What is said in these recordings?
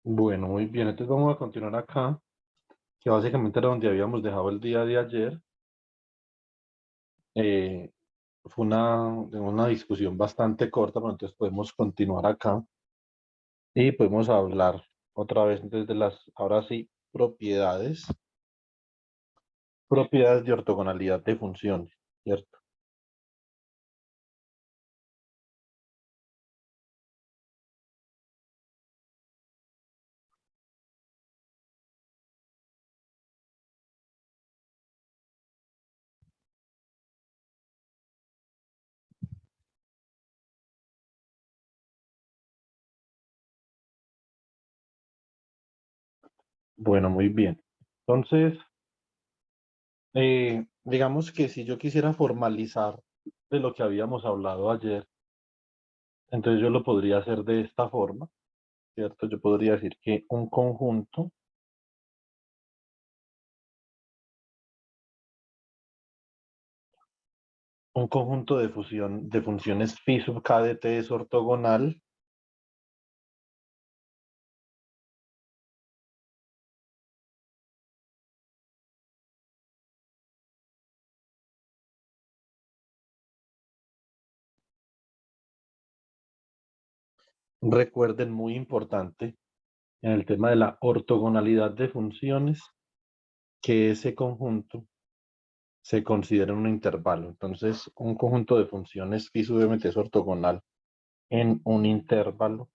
Bueno, muy bien. Entonces vamos a continuar acá, que básicamente era donde habíamos dejado el día de ayer. Eh, fue una discusión bastante corta, pero entonces podemos continuar acá y podemos hablar otra vez entonces de las, ahora sí, propiedades de ortogonalidad de funciones, ¿cierto? Bueno, muy bien. Entonces, digamos que si yo quisiera formalizar de lo que habíamos hablado ayer, entonces yo lo podría hacer de esta forma, ¿cierto? Yo podría decir que un conjunto de fusión de funciones phi sub k de t es ortogonal. Recuerden, muy importante en el tema de la ortogonalidad de funciones, que ese conjunto se considera un intervalo. Entonces, un conjunto de funciones phi sub mt es ortogonal en un intervalo,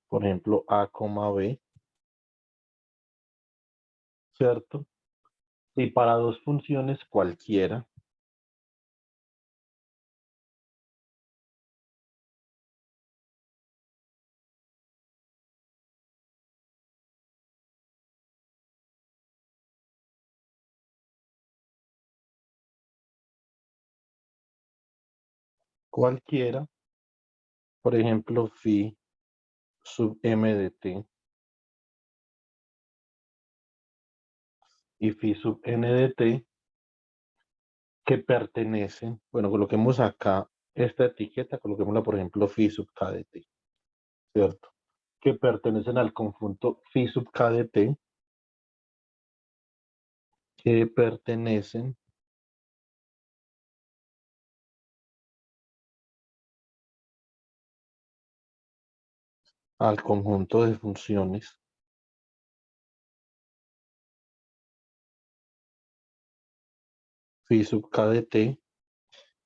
por ejemplo, a, b, ¿cierto? Y para dos funciones cualquiera, por ejemplo, phi sub m de t y phi sub n de t, que pertenecen, bueno, coloquemos acá esta etiqueta, coloquémosla por ejemplo phi sub k de t, ¿cierto? Que pertenecen al conjunto phi sub k de t, que pertenecen al conjunto de funciones phi sub k de t,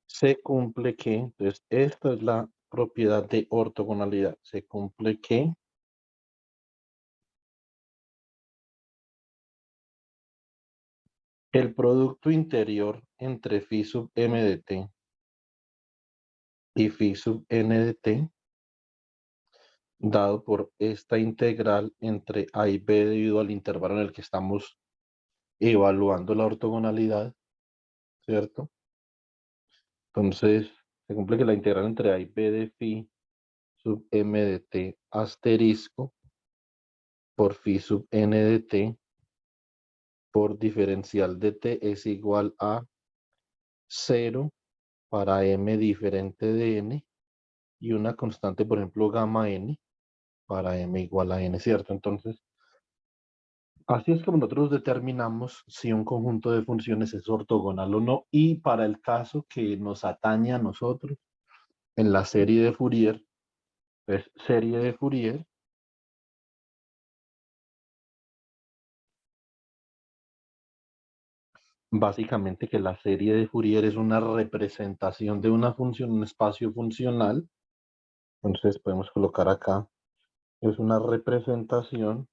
se cumple que, entonces esta es la propiedad de ortogonalidad, se cumple que el producto interior entre phi sub m de t y phi sub n de t, dado por esta integral entre a y b debido al intervalo en el que estamos evaluando la ortogonalidad, ¿cierto? Entonces, se cumple que la integral entre a y b de phi sub m de t asterisco por phi sub n de t por diferencial de t es igual a 0 para m diferente de n y una constante, por ejemplo, gamma n para m igual a n, ¿cierto? Entonces, así es como nosotros determinamos si un conjunto de funciones es ortogonal o no. Y para el caso que nos atañe a nosotros, en la serie de Fourier, es serie de Fourier, básicamente que la serie de Fourier es una representación de una función, un espacio funcional. Entonces podemos colocar acá, es una representación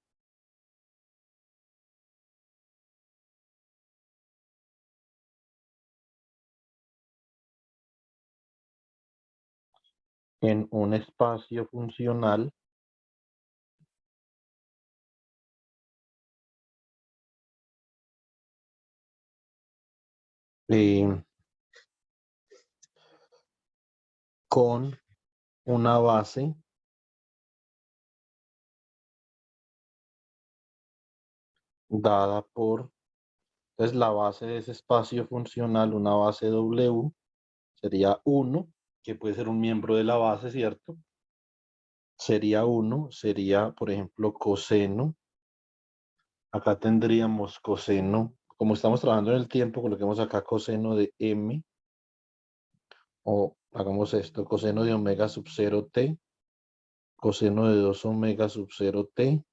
en un espacio funcional eh, con una base dada por, entonces la base de ese espacio funcional, una base W, sería 1, que puede ser un miembro de la base, ¿cierto? Sería 1, sería, por ejemplo, coseno. Acá tendríamos coseno, como estamos trabajando en el tiempo, coloquemos acá coseno de m, o hagamos esto, coseno de omega sub 0 t, coseno de 2 omega sub 0 t,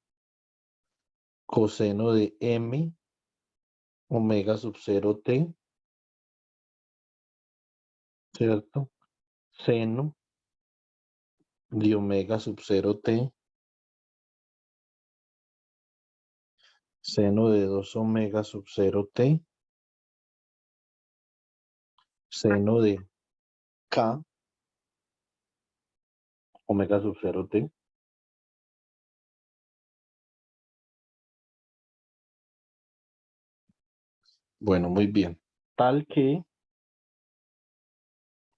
coseno de m, omega sub 0 t, ¿cierto? Seno de omega sub 0 t, seno de 2 omega sub 0 t, seno de k, omega sub 0 t. Bueno, muy bien. Tal que,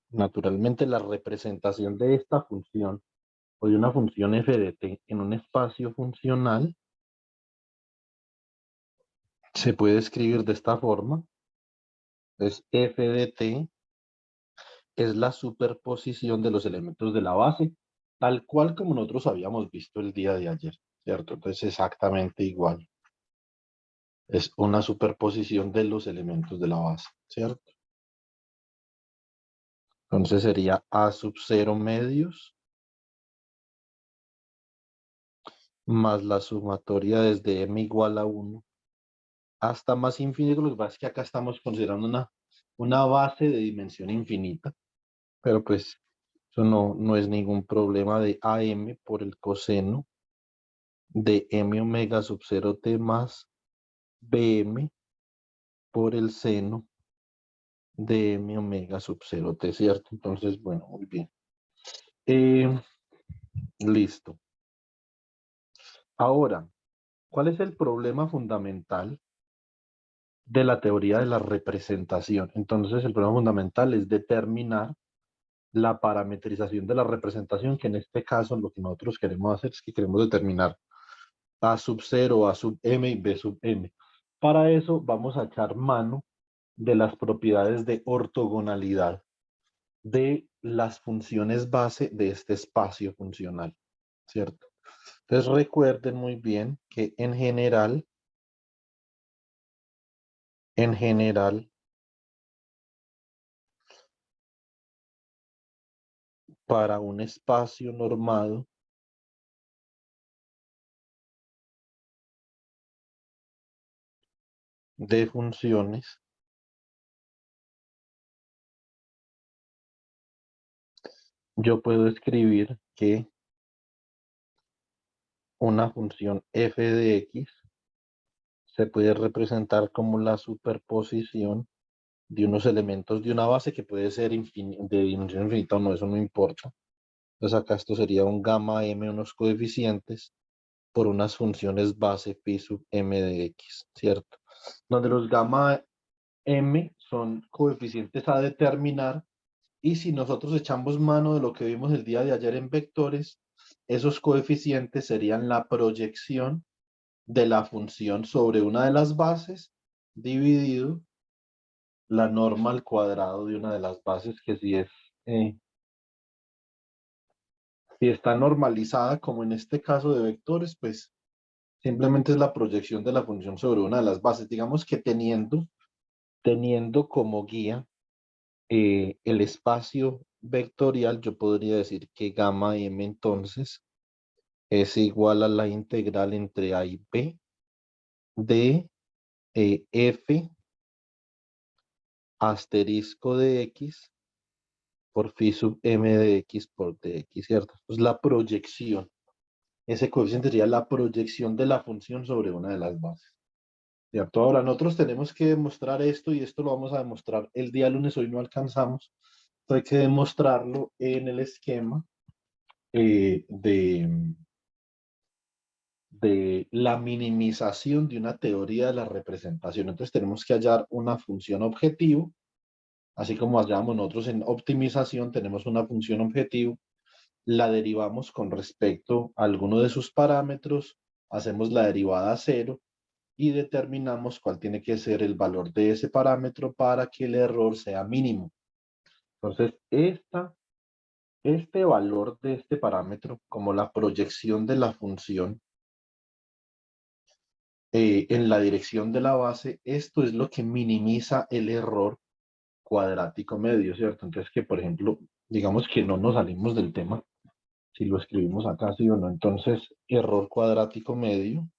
naturalmente, la representación de esta función o de una función f de t en un espacio funcional se puede escribir de esta forma. Entonces, f de t es la superposición de los elementos de la base, tal cual como nosotros habíamos visto el día de ayer, ¿cierto? Entonces, exactamente igual. Es una superposición de los elementos de la base, ¿cierto? Entonces sería a sub 0 medios más la sumatoria desde m igual a 1 hasta más infinito. Lo que pasa es que acá estamos considerando una base de dimensión infinita, pero pues eso no es ningún problema de AM por el coseno de m omega sub 0 t más bm por el seno de m omega sub 0 t, ¿cierto? Entonces, bueno, muy bien. Listo. Ahora, ¿cuál es el problema fundamental de la teoría de la representación? Entonces, el problema fundamental es determinar la parametrización de la representación, que en este caso lo que nosotros queremos hacer es que queremos determinar A sub 0, A sub m y B sub m. Para eso vamos a echar mano de las propiedades de ortogonalidad de las funciones base de este espacio funcional, ¿cierto? Entonces recuerden muy bien que en general, para un espacio normado, de funciones, yo puedo escribir que una función f de x se puede representar como la superposición de unos elementos de una base que puede ser de dimensión infinita o no, eso no importa. Entonces acá esto sería un gamma m, unos coeficientes, por unas funciones base phi sub m de x, ¿cierto? Donde los gamma m son coeficientes a determinar, y si nosotros echamos mano de lo que vimos el día de ayer en vectores, esos coeficientes serían la proyección de la función sobre una de las bases dividido la norma al cuadrado de una de las bases, que si está normalizada, como en este caso de vectores, pues simplemente es la proyección de la función sobre una de las bases. Digamos que teniendo como guía el espacio vectorial, yo podría decir que gamma m entonces es igual a la integral entre a y b de f asterisco de x por phi sub m de x por dx, ¿cierto? Pues la proyección, ese coeficiente sería la proyección de la función sobre una de las bases, ¿cierto? Ahora, nosotros tenemos que demostrar esto, y esto lo vamos a demostrar el día lunes. Hoy no alcanzamos, entonces hay que demostrarlo en el esquema de la minimización de una teoría de la representación. Entonces tenemos que hallar una función objetivo, así como hallamos nosotros en optimización, tenemos una función objetivo, la derivamos con respecto a alguno de sus parámetros, hacemos la derivada a cero y determinamos cuál tiene que ser el valor de ese parámetro para que el error sea mínimo. Entonces, esta este valor de este parámetro, como la proyección de la función en la dirección de la base, esto es lo que minimiza el error cuadrático medio, ¿cierto? Entonces que, por ejemplo, digamos que no nos salimos del tema, si lo escribimos acá, sí o no, entonces error cuadrático medio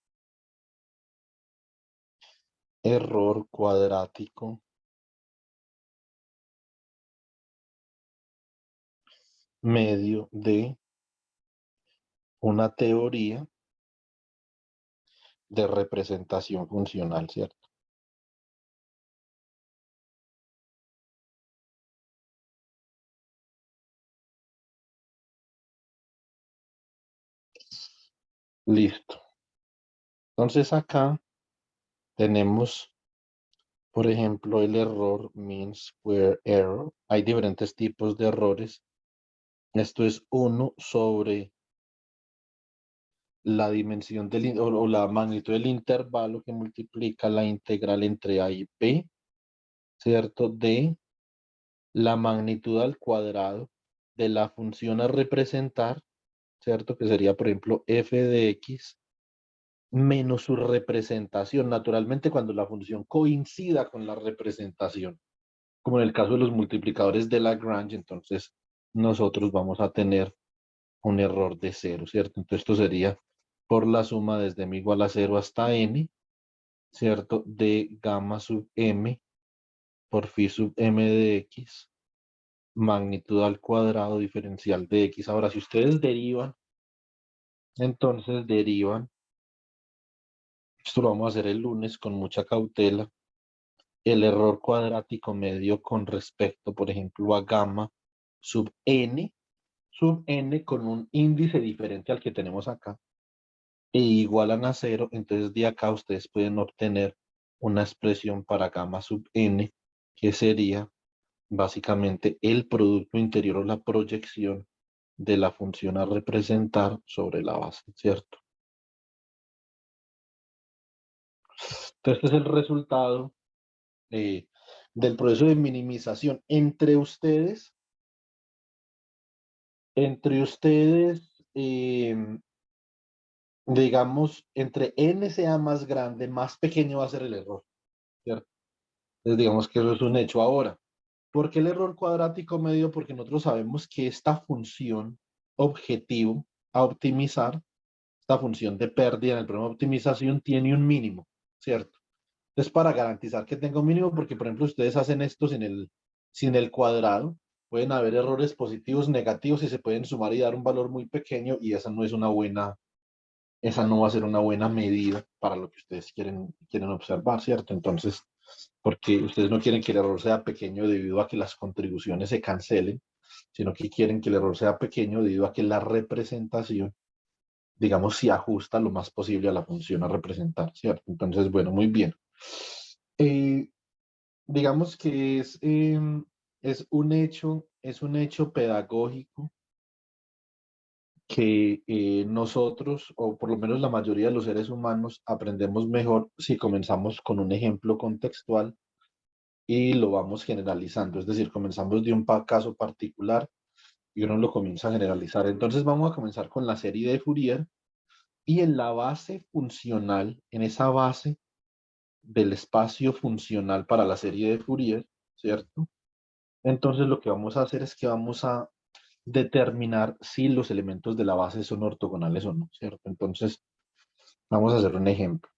de una teoría de representación funcional, ¿cierto? Listo. Entonces acá tenemos, por ejemplo, el error mean square error. Hay diferentes tipos de errores. Esto es 1 sobre la dimensión o la magnitud del intervalo que multiplica la integral entre A y B, ¿cierto? De la magnitud al cuadrado de la función a representar, ¿cierto? Que sería, por ejemplo, f de x menos su representación. Naturalmente, cuando la función coincida con la representación, como en el caso de los multiplicadores de Lagrange, entonces nosotros vamos a tener un error de 0, ¿cierto? Entonces esto sería por la suma desde m igual a 0 hasta n, ¿cierto? De gamma sub m por phi sub m de x, magnitud al cuadrado diferencial de x. Ahora, si ustedes derivan, entonces derivan, esto lo vamos a hacer el lunes con mucha cautela, el error cuadrático medio con respecto, por ejemplo, a gamma sub n con un índice diferente al que tenemos acá, e igualan a 0, entonces de acá ustedes pueden obtener una expresión para gamma sub n, que sería básicamente el producto interior o la proyección de la función a representar sobre la base, ¿cierto? Entonces este es el resultado eh, del proceso de minimización entre ustedes, digamos, entre n sea más grande, más pequeño va a ser el error, ¿cierto? Entonces digamos que eso es un hecho ahora. ¿Por qué el error cuadrático medio? Porque nosotros sabemos que esta función objetivo a optimizar, esta función de pérdida en el programa de optimización tiene un mínimo, ¿cierto? Entonces, para garantizar que tenga un mínimo, porque por ejemplo ustedes hacen esto sin el cuadrado, pueden haber errores positivos, negativos y se pueden sumar y dar un valor muy pequeño y esa no va a ser una buena medida para lo que ustedes quieren observar, ¿cierto? Entonces, porque ustedes no quieren que el error sea pequeño debido a que las contribuciones se cancelen, sino que quieren que el error sea pequeño debido a que la representación, digamos, se ajusta lo más posible a la función a representar, ¿cierto? Entonces, bueno, muy bien. Eh, digamos que es un hecho pedagógico que nosotros, o por lo menos la mayoría de los seres humanos, aprendemos mejor si comenzamos con un ejemplo contextual y lo vamos generalizando. Es decir, comenzamos de un caso particular y uno lo comienza a generalizar. Entonces vamos a comenzar con la serie de Fourier y en la base funcional, en esa base del espacio funcional para la serie de Fourier, ¿cierto? Entonces lo que vamos a hacer es que vamos a determinar si los elementos de la base son ortogonales o no, ¿cierto? Entonces, vamos a hacer un ejemplo.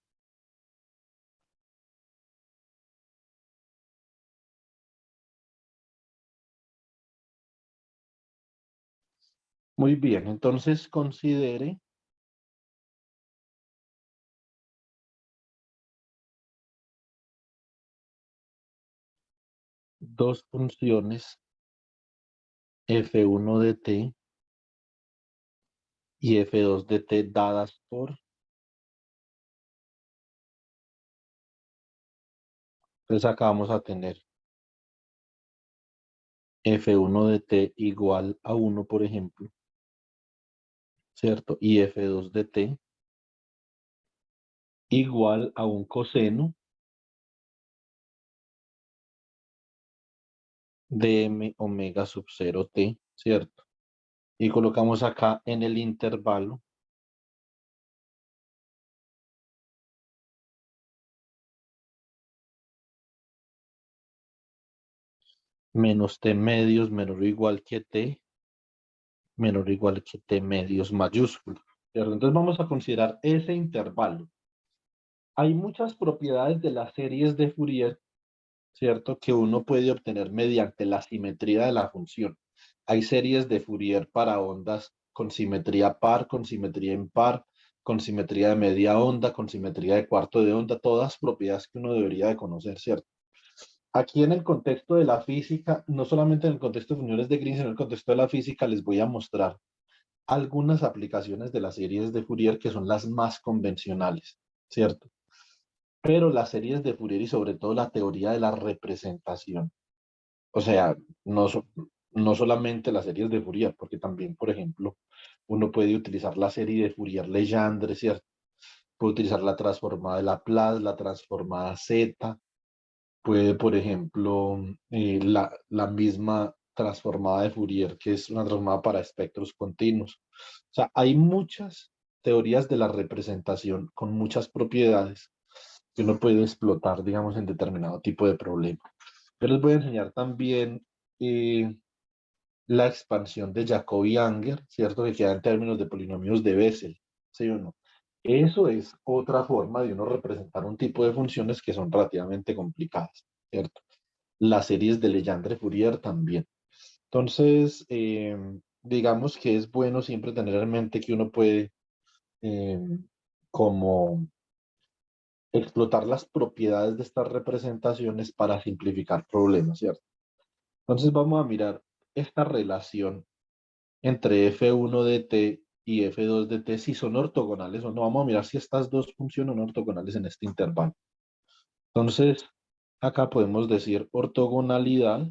Muy bien, entonces considere dos funciones f1 de t y f2 de t dadas por, entonces acá vamos a tener f1 de t igual a 1, por ejemplo, ¿cierto? Y f2 de t igual a un coseno de m omega sub 0 t, ¿cierto? y colocamos acá en el intervalo menos t medios menor o igual que t menor o igual que t medios mayúsculo. ¿Cierto? Entonces vamos a considerar ese intervalo. Hay muchas propiedades de las series de Fourier, ¿cierto? Que uno puede obtener mediante la simetría de la función. Hay series de Fourier para ondas con simetría par, con simetría impar, con simetría de media onda, con simetría de cuarto de onda, todas propiedades que uno debería de conocer, ¿cierto? Aquí en el contexto de la física, no solamente en el contexto de funciones de Green, sino en el contexto de la física, les voy a mostrar algunas aplicaciones de las series de Fourier que son las más convencionales, ¿cierto? Pero las series de Fourier y sobre todo la teoría de la representación, o sea, no, no solamente las series de Fourier, porque también, por ejemplo, uno puede utilizar la serie de Fourier-Legendre, ¿cierto? Puede utilizar la transformada de Laplace, la transformada Z, puede, por ejemplo, la misma transformada de Fourier, que es una transformada para espectros continuos. O sea, hay muchas teorías de la representación con muchas propiedades que uno puede explotar, digamos, en determinado tipo de problema. Yo les voy a enseñar también la expansión de Jacobi-Unger, ¿cierto? Que queda en términos de polinomios de Bessel, ¿sí o no? Eso es otra forma de uno representar un tipo de funciones que son relativamente complicadas, ¿cierto? Las series de Legendre-Fourier también. Entonces, digamos que es bueno siempre tener en mente que uno puede eh, como explotar las propiedades de estas representaciones para simplificar problemas, ¿cierto? Entonces vamos a mirar esta relación entre f1 de t y f2 de t si son ortogonales o no. Vamos a mirar si estas dos funciones son ortogonales en este intervalo. Entonces, acá podemos decir ortogonalidad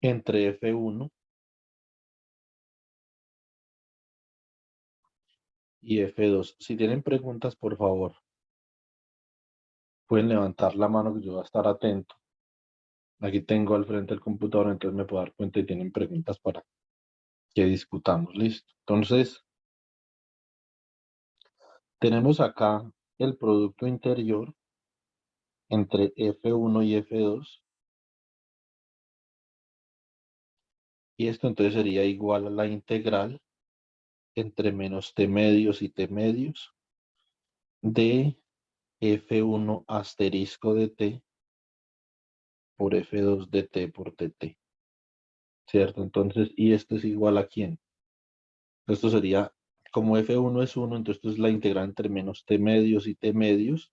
entre f1 y f2. Si tienen preguntas, por favor, pueden levantar la mano que yo voy a estar atento. Aquí tengo al frente el computador, entonces me puedo dar cuenta y tienen preguntas para que discutamos. Listo. Entonces, tenemos acá el producto interior entre F1 y F2. Y esto entonces sería igual a la integral entre menos t medios y t medios de F1 asterisco de t por F2 de t por dt. ¿Cierto? Entonces, ¿y esto es igual a quién? Esto sería, como F1 es 1, entonces esto es la integral entre menos t medios y t medios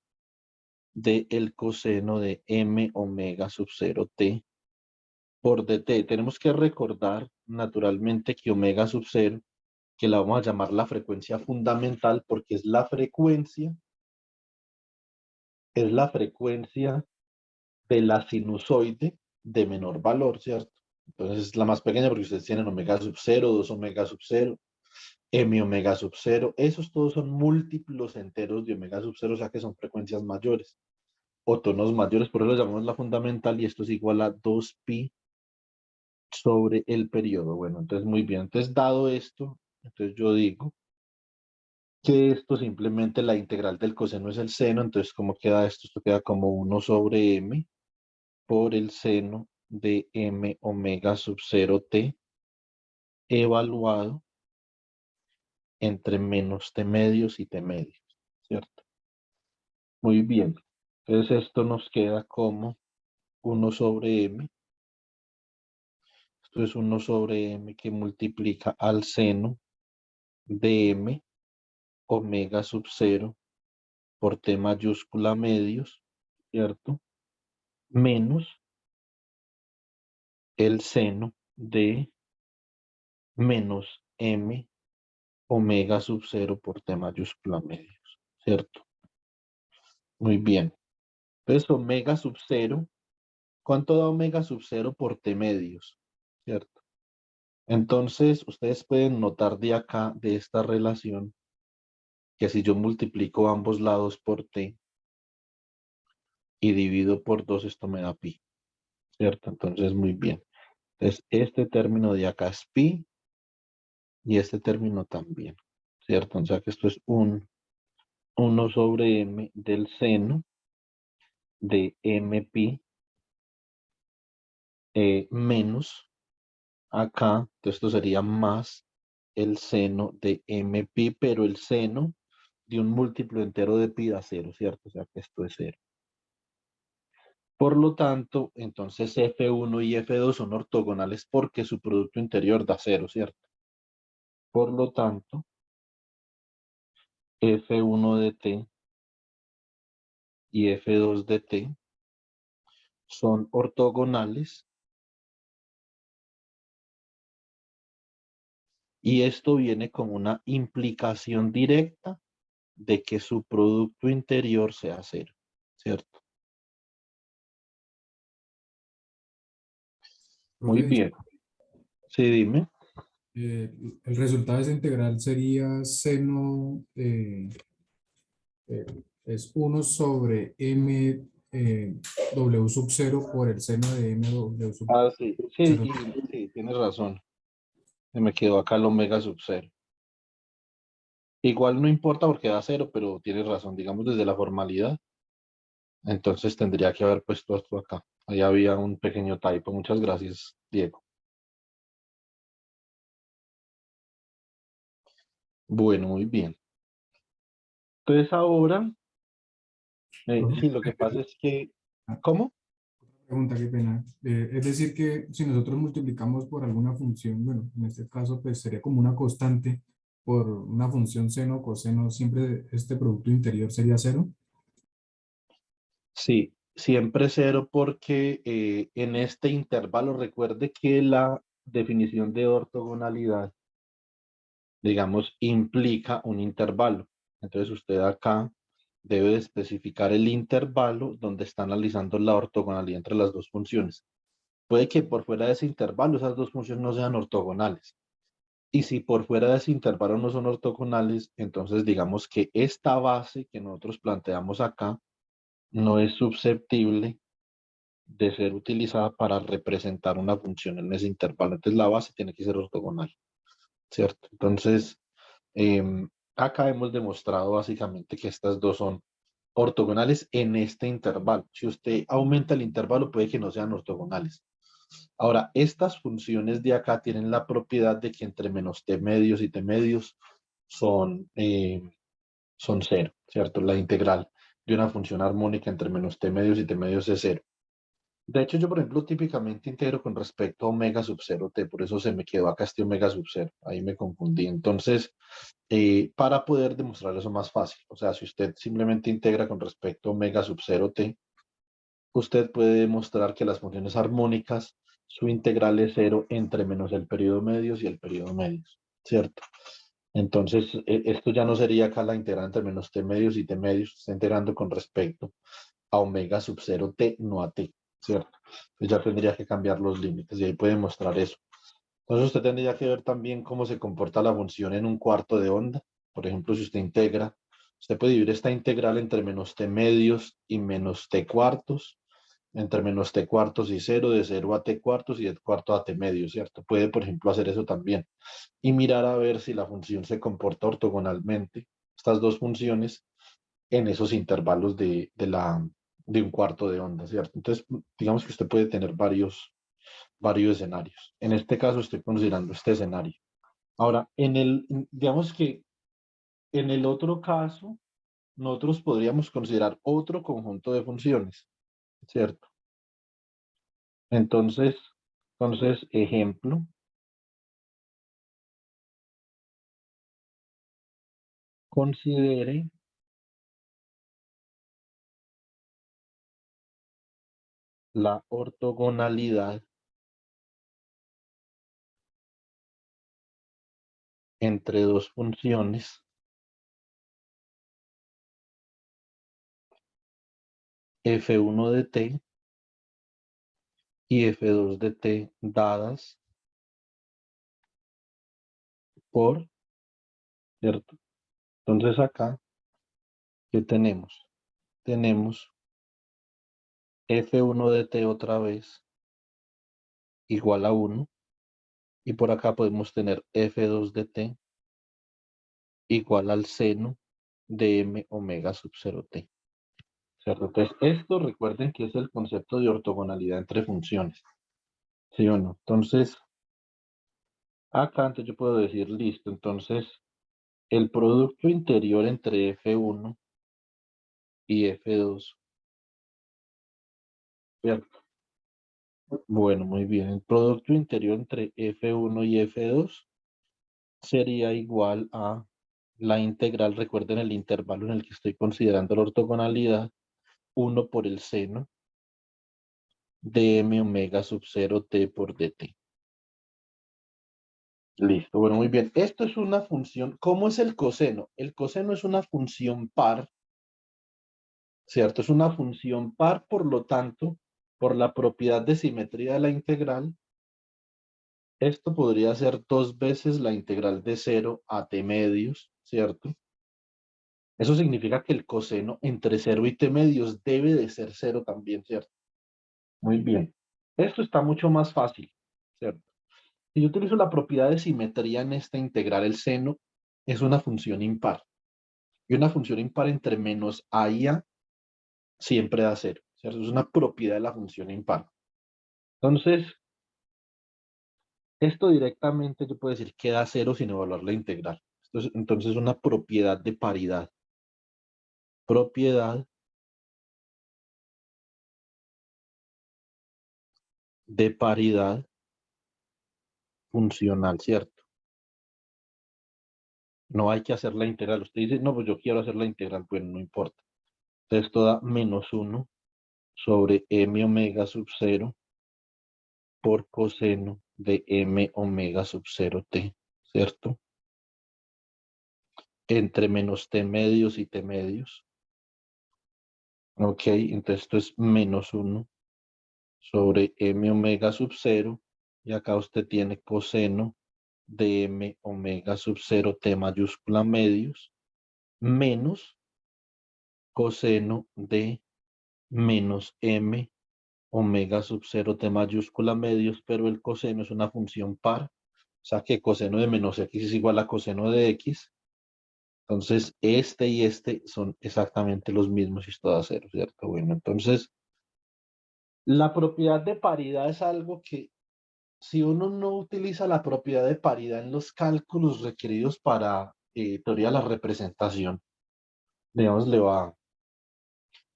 de el coseno de m omega sub 0 t por dt. Tenemos que recordar naturalmente que omega sub 0, que la vamos a llamar la frecuencia fundamental porque es la frecuencia de la sinusoide de menor valor, ¿cierto? Entonces es la más pequeña porque ustedes tienen omega sub 0, 2 omega sub 0, m omega sub 0, esos todos son múltiplos enteros de omega sub 0, o sea que son frecuencias mayores o tonos mayores, por eso lo llamamos la fundamental y esto es igual a 2pi sobre el periodo. Bueno, entonces muy bien, entonces dado esto, entonces yo digo que esto simplemente la integral del coseno es el seno, entonces ¿cómo queda esto? Esto queda como 1 sobre m por el seno de m omega sub 0 t evaluado entre menos t medios y t medios, ¿cierto? Muy bien. Entonces esto nos queda como 1 sobre m. Esto es 1 sobre m que multiplica al seno de m omega sub 0 por t mayúscula medios, ¿cierto? Menos el seno de menos m omega sub 0 por t mayúscula medios, ¿cierto? Muy bien. Entonces, omega sub 0, ¿cuánto da omega sub 0 por t medios? ¿Cierto? Entonces, ustedes pueden notar de acá, de esta relación, que si yo multiplico ambos lados por t, y divido por 2, esto me da pi, ¿cierto? Entonces, muy bien. Entonces, este término de acá es pi y este término también, ¿cierto? O sea que esto es 1 sobre m del seno de m pi menos acá, entonces esto sería más el seno de m pi, pero el seno de un múltiplo entero de pi da 0, ¿cierto? O sea que esto es 0. Por lo tanto, entonces F1 y F2 son ortogonales porque su producto interior da 0, ¿cierto? Por lo tanto, F1 de t y F2 de t son ortogonales y esto viene con una implicación directa de que su producto interior sea 0, ¿cierto? Muy Profe, bien. Sí, dime. el resultado de esa integral sería seno, es 1/m w sub 0 por el seno de m w sub Ah, sí, sí, 0. sí, tienes razón. Se me quedó acá el omega sub 0. Igual no importa porque da 0, pero tienes razón, digamos desde la formalidad. Entonces tendría que haber puesto esto acá. Ahí había un pequeño typo. Muchas gracias, Diego. Bueno, muy bien. Entonces ahora, Profe, sí, lo que pasa es que, ¿cómo? pregunta, qué pena. Es decir, que si nosotros multiplicamos por alguna función, bueno, en este caso, pues sería como una constante por una función seno o coseno, siempre este producto interior sería cero. Sí, siempre 0 porque en este intervalo recuerde que la definición de ortogonalidad, digamos, implica un intervalo. Entonces usted acá debe de especificar el intervalo donde está analizando la ortogonalidad entre las dos funciones. Puede que por fuera de ese intervalo esas dos funciones no sean ortogonales. Y si por fuera de ese intervalo no son ortogonales, entonces digamos que esta base que nosotros planteamos acá no es susceptible de ser utilizada para representar una función en ese intervalo. Entonces la base tiene que ser ortogonal, ¿cierto? Entonces, acá hemos demostrado básicamente que estas dos son ortogonales en este intervalo. Si usted aumenta el intervalo, puede que no sean ortogonales. Ahora, estas funciones de acá tienen la propiedad de que entre menos t medios y t medios son 0, ¿cierto? La integral de una función armónica entre menos t medios y t medios es 0. De hecho, yo, por ejemplo, típicamente integro con respecto a omega sub 0 t, por eso se me quedó acá este omega sub 0, ahí me confundí. Entonces, para poder demostrar eso más fácil, o sea, si usted simplemente integra con respecto a omega sub 0 t, usted puede demostrar que las funciones armónicas, su integral es 0 entre menos el periodo medios y el periodo medios, ¿cierto? Entonces, esto ya no sería acá la integral entre menos t medios y t medios, está integrando con respecto a omega sub 0 t, no a t, ¿cierto? Entonces ya tendría que cambiar los límites y ahí puede mostrar eso. Entonces usted tendría que ver también cómo se comporta la función en un cuarto de onda. Por ejemplo, si usted integra, usted puede dividir esta integral entre menos t medios y menos t cuartos, entre menos t cuartos y 0, de 0 a t cuartos y de cuarto a t medios, ¿cierto? Puede, por ejemplo, hacer eso también. Y mirar a ver si la función se comporta ortogonalmente, estas dos funciones, en esos intervalos de un cuarto de onda, ¿cierto? Entonces, digamos que usted puede tener varios escenarios. En este caso estoy considerando este escenario. Ahora, digamos que en el otro caso, nosotros podríamos considerar otro conjunto de funciones, ¿cierto? Entonces, ejemplo, considere la ortogonalidad entre dos funciones f1 de t y f2 de t dadas por, ¿cierto? Entonces acá, ¿qué tenemos? Tenemos F1 de t otra vez igual a 1. Y por acá podemos tener F2 de t igual al seno de m omega sub 0t. ¿Cierto? Entonces, esto recuerden que es el concepto de ortogonalidad entre funciones. ¿Sí o no? Entonces, acá antes yo puedo decir, listo, entonces, el producto interior entre F1 y F2, ¿cierto? Bueno, muy bien. El producto interior entre F1 y F2 sería igual a la integral, recuerden el intervalo en el que estoy considerando la ortogonalidad, 1 por el seno de m omega sub 0 t por dt. Listo, bueno, muy bien. Esto es una función. ¿Cómo es el coseno? El coseno es una función par, ¿cierto? Es una función par, por lo tanto, por la propiedad de simetría de la integral, esto podría ser 2 veces la integral de 0 a t medios, ¿cierto? Eso significa que el coseno entre 0 y t medios debe de ser 0 también, ¿cierto? Muy bien. Esto está mucho más fácil, ¿cierto? Si yo utilizo la propiedad de simetría en esta integral, el seno es una función impar. Y una función impar entre menos a y a siempre da 0, ¿cierto? Es una propiedad de la función impar. Entonces, esto directamente yo puedo decir que da 0 sin evaluar la integral. Entonces, una propiedad de paridad. Propiedad de paridad funcional, ¿cierto? No hay que hacer la integral. Usted dice, no, pues yo quiero hacer la integral. Bueno, no importa. Entonces, esto da menos 1 sobre m omega sub 0 por coseno de m omega sub 0t, ¿cierto? Entre menos t medios y t medios. Ok, entonces esto es menos 1 sobre m omega sub 0. Y acá usted tiene coseno de m omega sub 0 t mayúscula medios menos coseno de menos m omega sub 0 t mayúscula medios, pero el coseno es una función par, o sea que coseno de menos x es igual a coseno de x. Entonces, este y este son exactamente los mismos y esto da 0, ¿cierto? Bueno, entonces, la propiedad de paridad es algo que si uno no utiliza la propiedad de paridad en los cálculos requeridos para teoría de la representación, digamos,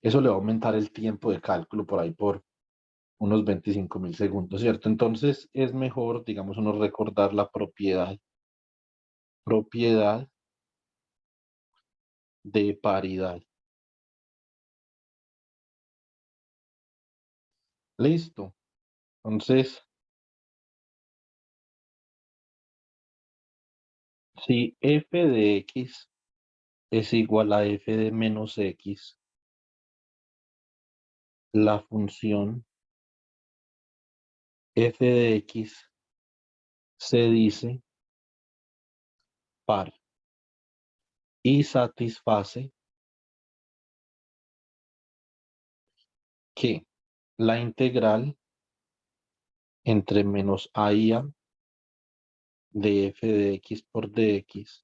eso le va a aumentar el tiempo de cálculo por ahí por unos 25.000 segundos, ¿cierto? Entonces es mejor, digamos, uno recordar la propiedad de paridad. Listo. Entonces, si f de x es igual a f de menos x, la función f de x se dice par y satisface que la integral entre menos a y a de f de x por dx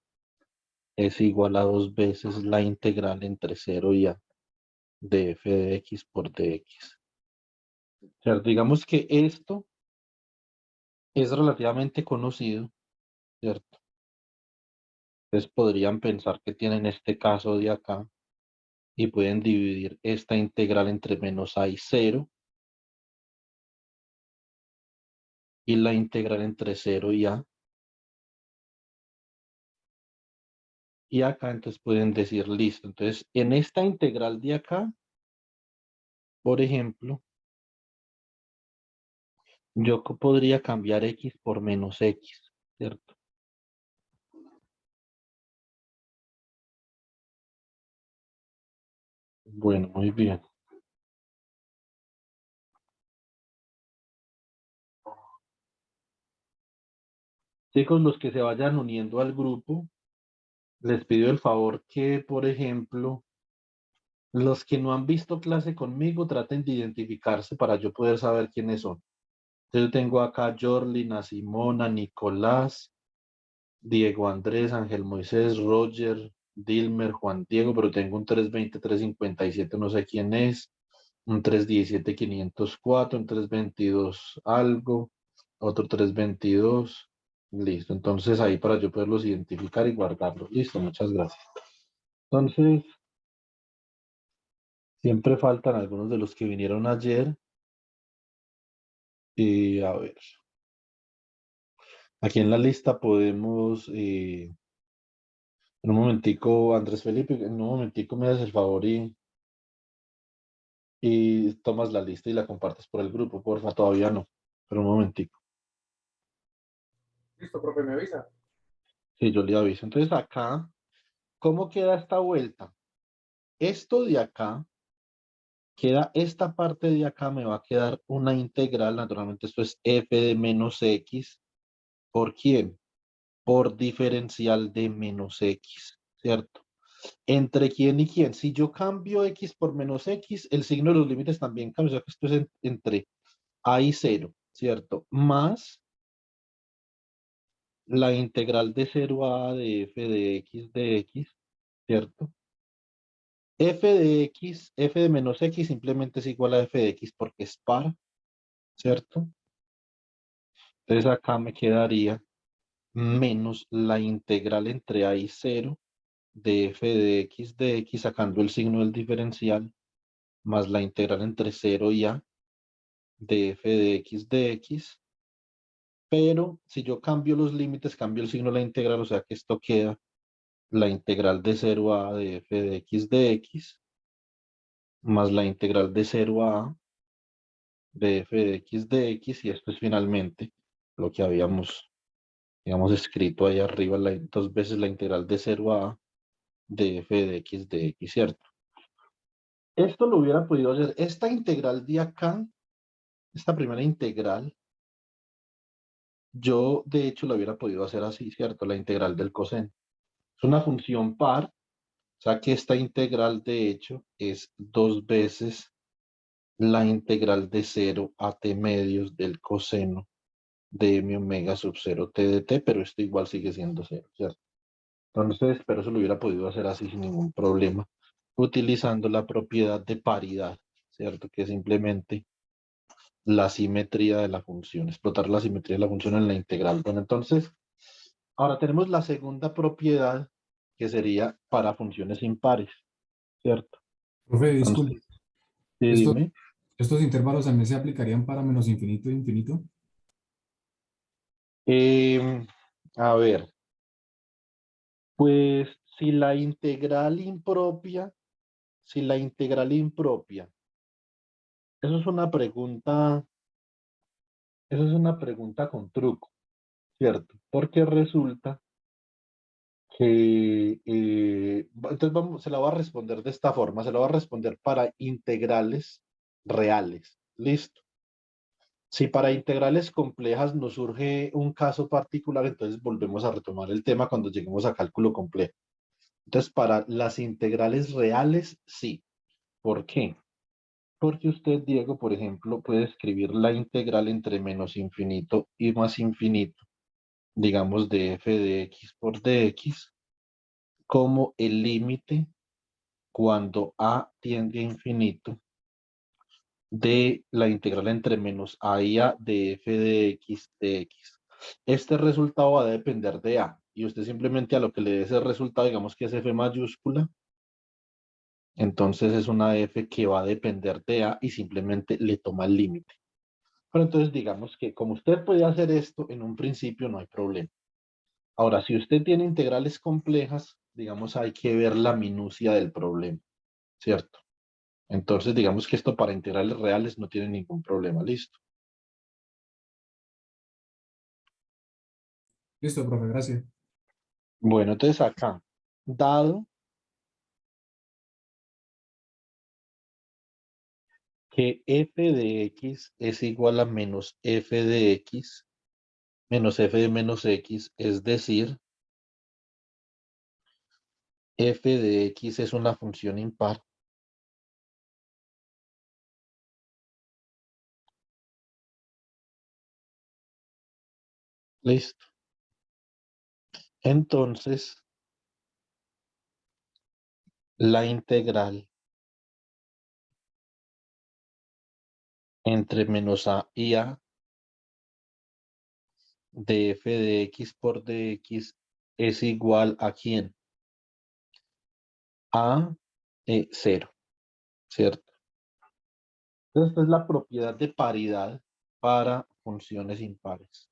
es igual a 2 veces la integral entre 0 y a de f de x por dx. O sea, digamos que esto es relativamente conocido, ¿cierto? Entonces podrían pensar que tienen este caso de acá y pueden dividir esta integral entre menos a y 0 y la integral entre 0 y a. Y acá entonces pueden decir listo. Entonces en esta integral de acá, por ejemplo, yo podría cambiar x por menos x, ¿cierto? Bueno, muy bien. Chicos, los que se vayan uniendo al grupo, les pido el favor que, por ejemplo, Los que no han visto clase conmigo, traten de identificarse para yo poder saber quiénes son. Entonces, yo tengo acá Jorlin, a Simona, Nicolás, Diego Andrés, Ángel Moisés, Roger, Dilmer, Juan Diego, pero tengo un 320-357, no sé quién es, un 317-504, un 322 algo, otro 322. Listo, entonces ahí para yo poderlos identificar y guardarlos. Listo, muchas gracias. Entonces, siempre faltan algunos de los que vinieron ayer. Y a ver, aquí en la lista podemos, en un momentico, Andrés Felipe, en un momentico me haces el favor y tomas la lista y la compartes por el grupo, porfa, todavía no, pero un momentico. Listo, profe, me avisa. Sí, yo le aviso. Entonces acá, ¿cómo queda esta vuelta? Esto de acá, queda esta parte de acá, me va a quedar una integral, naturalmente esto es f de menos x, ¿por quién? Por diferencial de menos x, ¿cierto? ¿Entre quién y quién? Si yo cambio x por menos x, el signo de los límites también cambia, o sea que esto es entre a y 0, ¿cierto? Más la integral de 0 a de f de x, ¿cierto? F de menos x simplemente es igual a f de x porque es par, ¿cierto? Entonces acá me quedaría menos la integral entre a y 0 de f de x sacando el signo del diferencial, más la integral entre 0 y a de f de x, pero si yo cambio los límites, cambio el signo de la integral, o sea que esto queda la integral de 0 a de f de x, más la integral de 0 a de f de x, y esto es finalmente lo que habíamos, digamos, escrito ahí arriba, dos veces la integral de 0 a de f de x, ¿cierto? Esto lo hubiera podido hacer, esta integral de acá, esta primera integral, yo de hecho lo hubiera podido hacer así, ¿cierto? La integral del coseno. Es una función par, o sea que esta integral de hecho es dos veces la integral de 0 a t medios del coseno de m omega sub 0 t de t, pero esto igual sigue siendo 0, ¿cierto? Entonces, pero eso lo hubiera podido hacer así sin ningún problema, utilizando la propiedad de paridad, ¿cierto? Que es simplemente la simetría de la función, explotar la simetría de la función en la integral. Bueno, entonces, ahora tenemos la segunda propiedad que sería para funciones impares, ¿cierto? Profe, disculpe, Entonces, sí, ¿estos, dime. estos intervalos también se aplicarían para menos infinito e infinito? Em, a ver, pues si la integral impropia, eso es una pregunta, eso es una pregunta con truco, ¿cierto? Porque resulta que, entonces se la va a responder de esta forma, se la va a responder para integrales reales, ¿listo? Si para integrales complejas nos surge un caso particular, entonces volvemos a retomar el tema cuando lleguemos a cálculo complejo. Entonces, para las integrales reales, sí. ¿Por qué? Porque usted, Diego, por ejemplo, puede escribir la integral entre menos infinito y más infinito, digamos de f de x por dx, como el límite cuando a tiende a infinito de la integral entre menos a y a de f de x de x. Este resultado va a depender de a, y usted simplemente a lo que le dé ese resultado, digamos que es f mayúscula, entonces es una f que va a depender de a y simplemente le toma el límite. Pero entonces digamos que como usted puede hacer esto, en un principio no hay problema. Ahora, si usted tiene integrales complejas, digamos, hay que ver la minucia del problema, ¿cierto? Entonces, digamos que esto para integrales reales no tiene ningún problema, listo. Listo, profe, gracias. Bueno, entonces acá, dado que f de x es igual a menos f de x, menos f de menos x, es decir, f de x es una función impar, Listo. Entonces, la integral entre menos a y a de f de x por dx es igual a ¿quién? A 0, ¿cierto? Entonces, esta es la propiedad de paridad para funciones impares.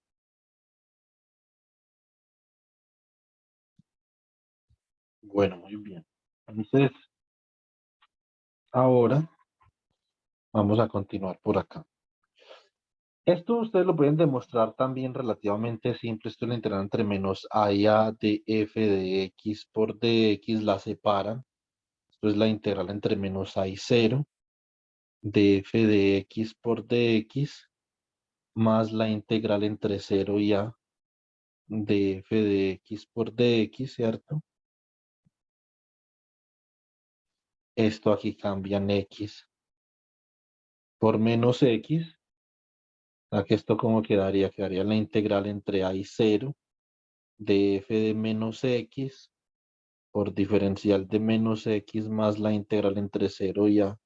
Bueno, muy bien. Entonces, ahora vamos a continuar por acá. Esto ustedes lo pueden demostrar también relativamente simple. Esto es la integral entre menos a y a de f de x por dx, la separan. Esto es la integral entre menos a y 0 de f de x por dx más la integral entre 0 y a de f de x por dx, ¿cierto? Esto aquí cambia en x por menos x. O sea que esto como quedaría, quedaría la integral entre a y 0 de f de menos x por diferencial de menos x más la integral entre 0 y a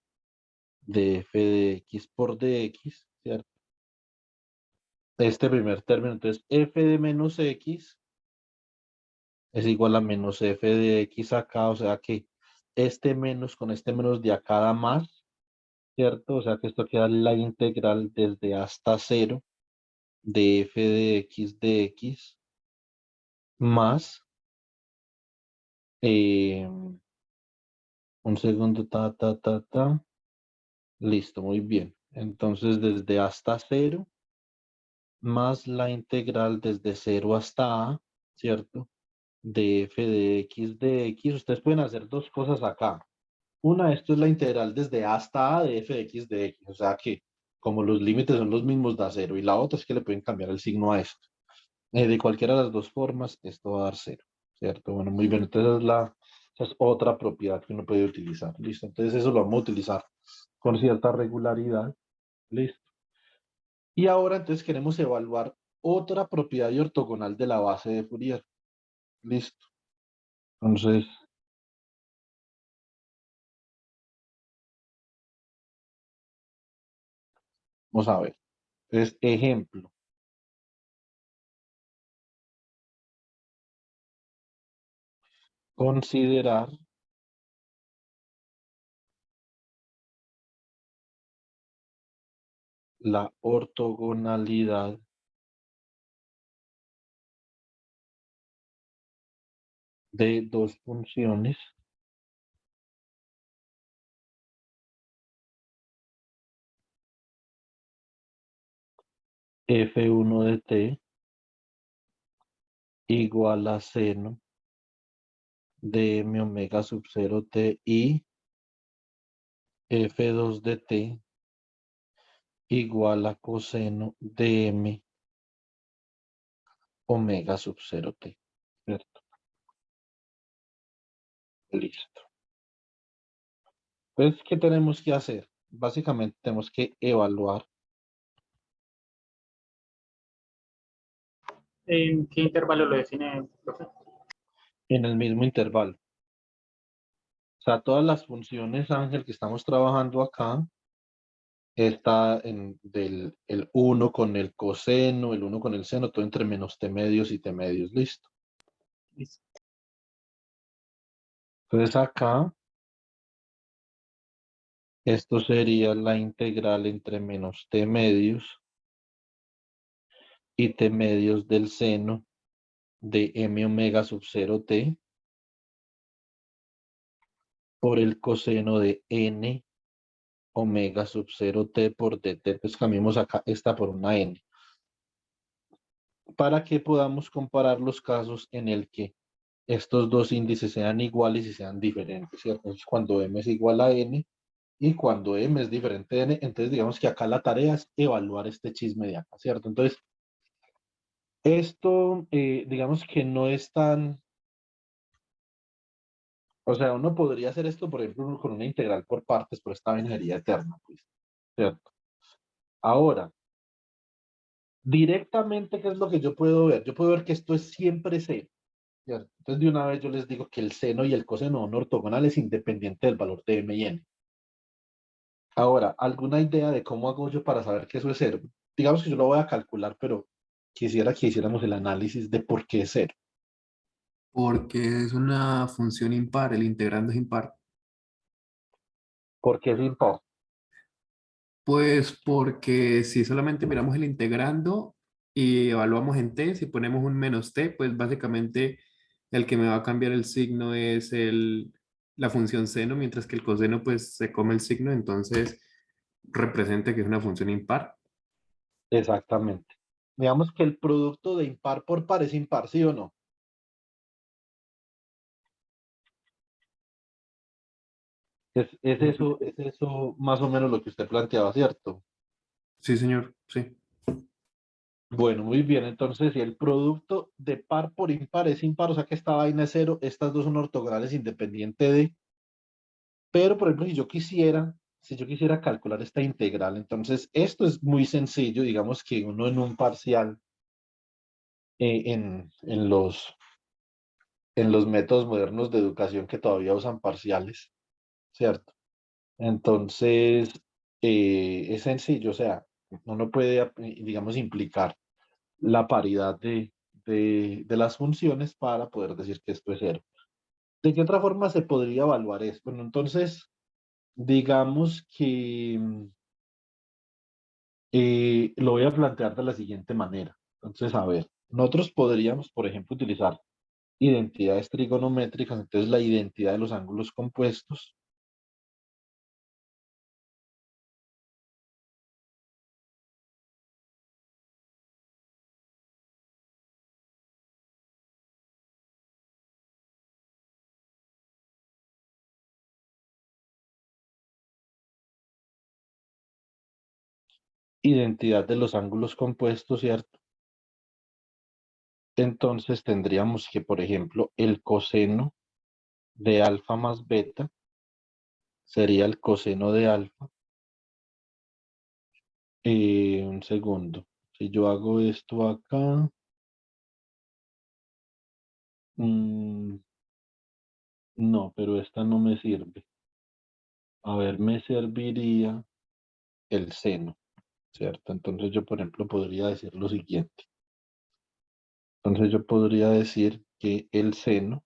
de f de x por dx, ¿cierto? Este primer término, entonces f de menos x es igual a menos f de x acá, o sea que este menos con este menos de acá da más, ¿cierto? O sea que esto queda la integral desde hasta 0 de f de x más, un segundo, listo, muy bien. Entonces desde hasta 0 más la integral desde 0 hasta a, ¿cierto? De f de x. Ustedes pueden hacer dos cosas acá. Una, esto es la integral desde hasta a de f de x. O sea que como los límites son los mismos, da 0. Y la otra es que le pueden cambiar el signo a esto. De cualquiera de las dos formas, esto va a dar 0. ¿Cierto? Bueno, muy bien. Entonces esa es otra propiedad que uno puede utilizar. Listo. Entonces eso lo vamos a utilizar con cierta regularidad. Listo. Y ahora entonces queremos evaluar otra propiedad y ortogonal de la base de Fourier. Listo. Entonces, vamos a ver. Entonces, ejemplo. Considerar la ortogonalidad de dos funciones f1 de t igual a seno de m omega sub 0 t y f2 de t igual a coseno de m omega sub 0 t. ¿Cierto? Listo. Entonces, ¿qué tenemos que hacer? Básicamente tenemos que evaluar ¿En qué intervalo lo define, profe? en el mismo intervalo. O sea, todas las funciones, Ángel, que estamos trabajando acá, está en el 1 con el coseno, el 1 con el seno, todo entre menos t medios y t medios, listo. Listo. Entonces acá, esto sería la integral entre menos t medios y t medios del seno de m omega sub 0 t por el coseno de n omega sub 0 t por dt. Entonces cambiamos acá esta por una n. Para que podamos comparar los casos en el que estos dos índices sean iguales y sean diferentes, ¿cierto? Entonces, cuando m es igual a n y cuando m es diferente de n, entonces digamos que acá la tarea es evaluar este chisme de acá, ¿cierto? Entonces, esto, digamos que no es tan, o sea, uno podría hacer esto, por ejemplo, con una integral por partes, pero esta vaina sería eterna, pues, ¿cierto? Ahora, Directamente, ¿qué es lo que yo puedo ver? Yo puedo ver que esto es siempre cero, ¿cierto? Entonces, de una vez yo les digo que el seno y el coseno son ortogonales independiente del valor de m y n. Ahora, ¿alguna idea de cómo hago yo para saber que eso es cero? Digamos que yo lo voy a calcular, pero quisiera que hiciéramos el análisis de por qué es cero. Porque es una función impar, el integrando es impar. ¿Por qué es impar? Pues porque si solamente miramos el integrando y evaluamos en t, si ponemos un menos t, pues básicamente el que me va a cambiar el signo es la función seno, mientras que el coseno pues se come el signo, entonces representa que es una función impar. Exactamente. Digamos que el producto de impar por par es impar, ¿sí o no? Es eso más o menos lo que usted planteaba, ¿cierto? Sí, señor, sí. Bueno, muy bien. Entonces, si el producto de par por impar es impar, o sea que esta vaina es cero, estas dos son ortogonales independiente de. Pero, por ejemplo, si yo quisiera calcular esta integral, entonces esto es muy sencillo, digamos que uno en un parcial, en los métodos modernos de educación que todavía usan parciales, ¿cierto? Entonces, es sencillo, o sea, uno puede, digamos, implicar la paridad de las funciones para poder decir que esto es cero. ¿De qué otra forma se podría evaluar esto? Bueno, entonces, digamos que lo voy a plantear de la siguiente manera. Entonces, a ver, nosotros podríamos, por ejemplo, utilizar identidades trigonométricas, entonces la identidad de los ángulos compuestos. Identidad de los ángulos compuestos, ¿cierto? Entonces tendríamos que, por ejemplo, el coseno de alfa más beta sería el coseno de alfa. Un segundo. Si yo hago esto acá, mm, no, pero esta no me sirve. A ver, me serviría el seno, ¿cierto? Entonces yo, por ejemplo, podría decir lo siguiente. Entonces yo podría decir que el seno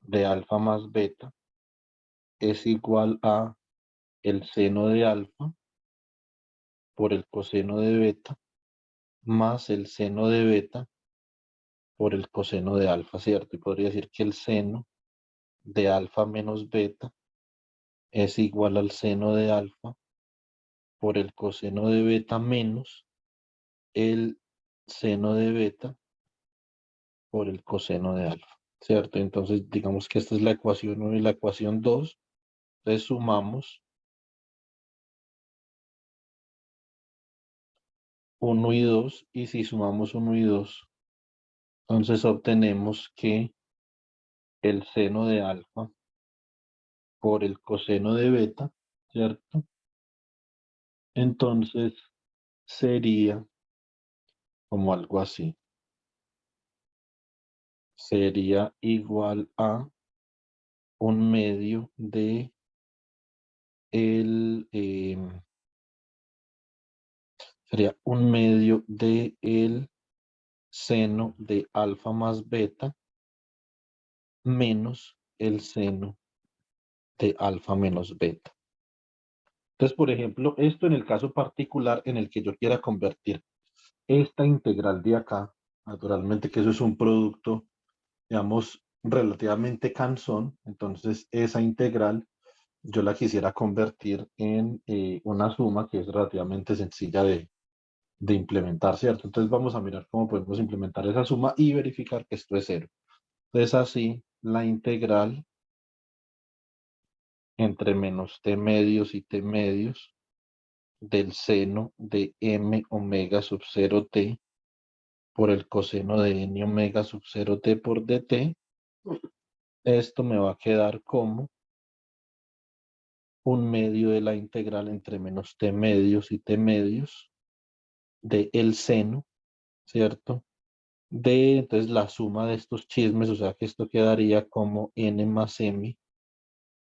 de alfa más beta es igual a el seno de alfa por el coseno de beta más el seno de beta por el coseno de alfa, ¿cierto? Y podría decir que el seno de alfa menos beta es igual al seno de alfa por el coseno de beta menos el seno de beta por el coseno de alfa, ¿cierto? Entonces, digamos que esta es la ecuación 1 y la ecuación 2. Entonces sumamos 1 y 2, y si sumamos 1 y 2, entonces obtenemos que el seno de alfa por el coseno de beta, ¿cierto? Entonces sería como algo así. Sería igual a un medio de sería un medio de el seno de alfa más beta menos el seno de alfa menos beta. Entonces, por ejemplo, esto en el caso particular en el que yo quiera convertir esta integral de acá, naturalmente que eso es un producto, digamos, relativamente cansón, entonces esa integral yo la quisiera convertir en una suma que es relativamente sencilla de implementar, ¿cierto? Entonces vamos a mirar cómo podemos implementar esa suma y verificar que esto es cero. Entonces así la integral entre menos t medios y t medios del seno de m omega sub 0 t por el coseno de n omega sub 0 t por dt, esto me va a quedar como un medio de la integral entre menos t medios y t medios de el seno, ¿cierto? De, entonces, la suma de estos chismes, o sea que esto quedaría como n más m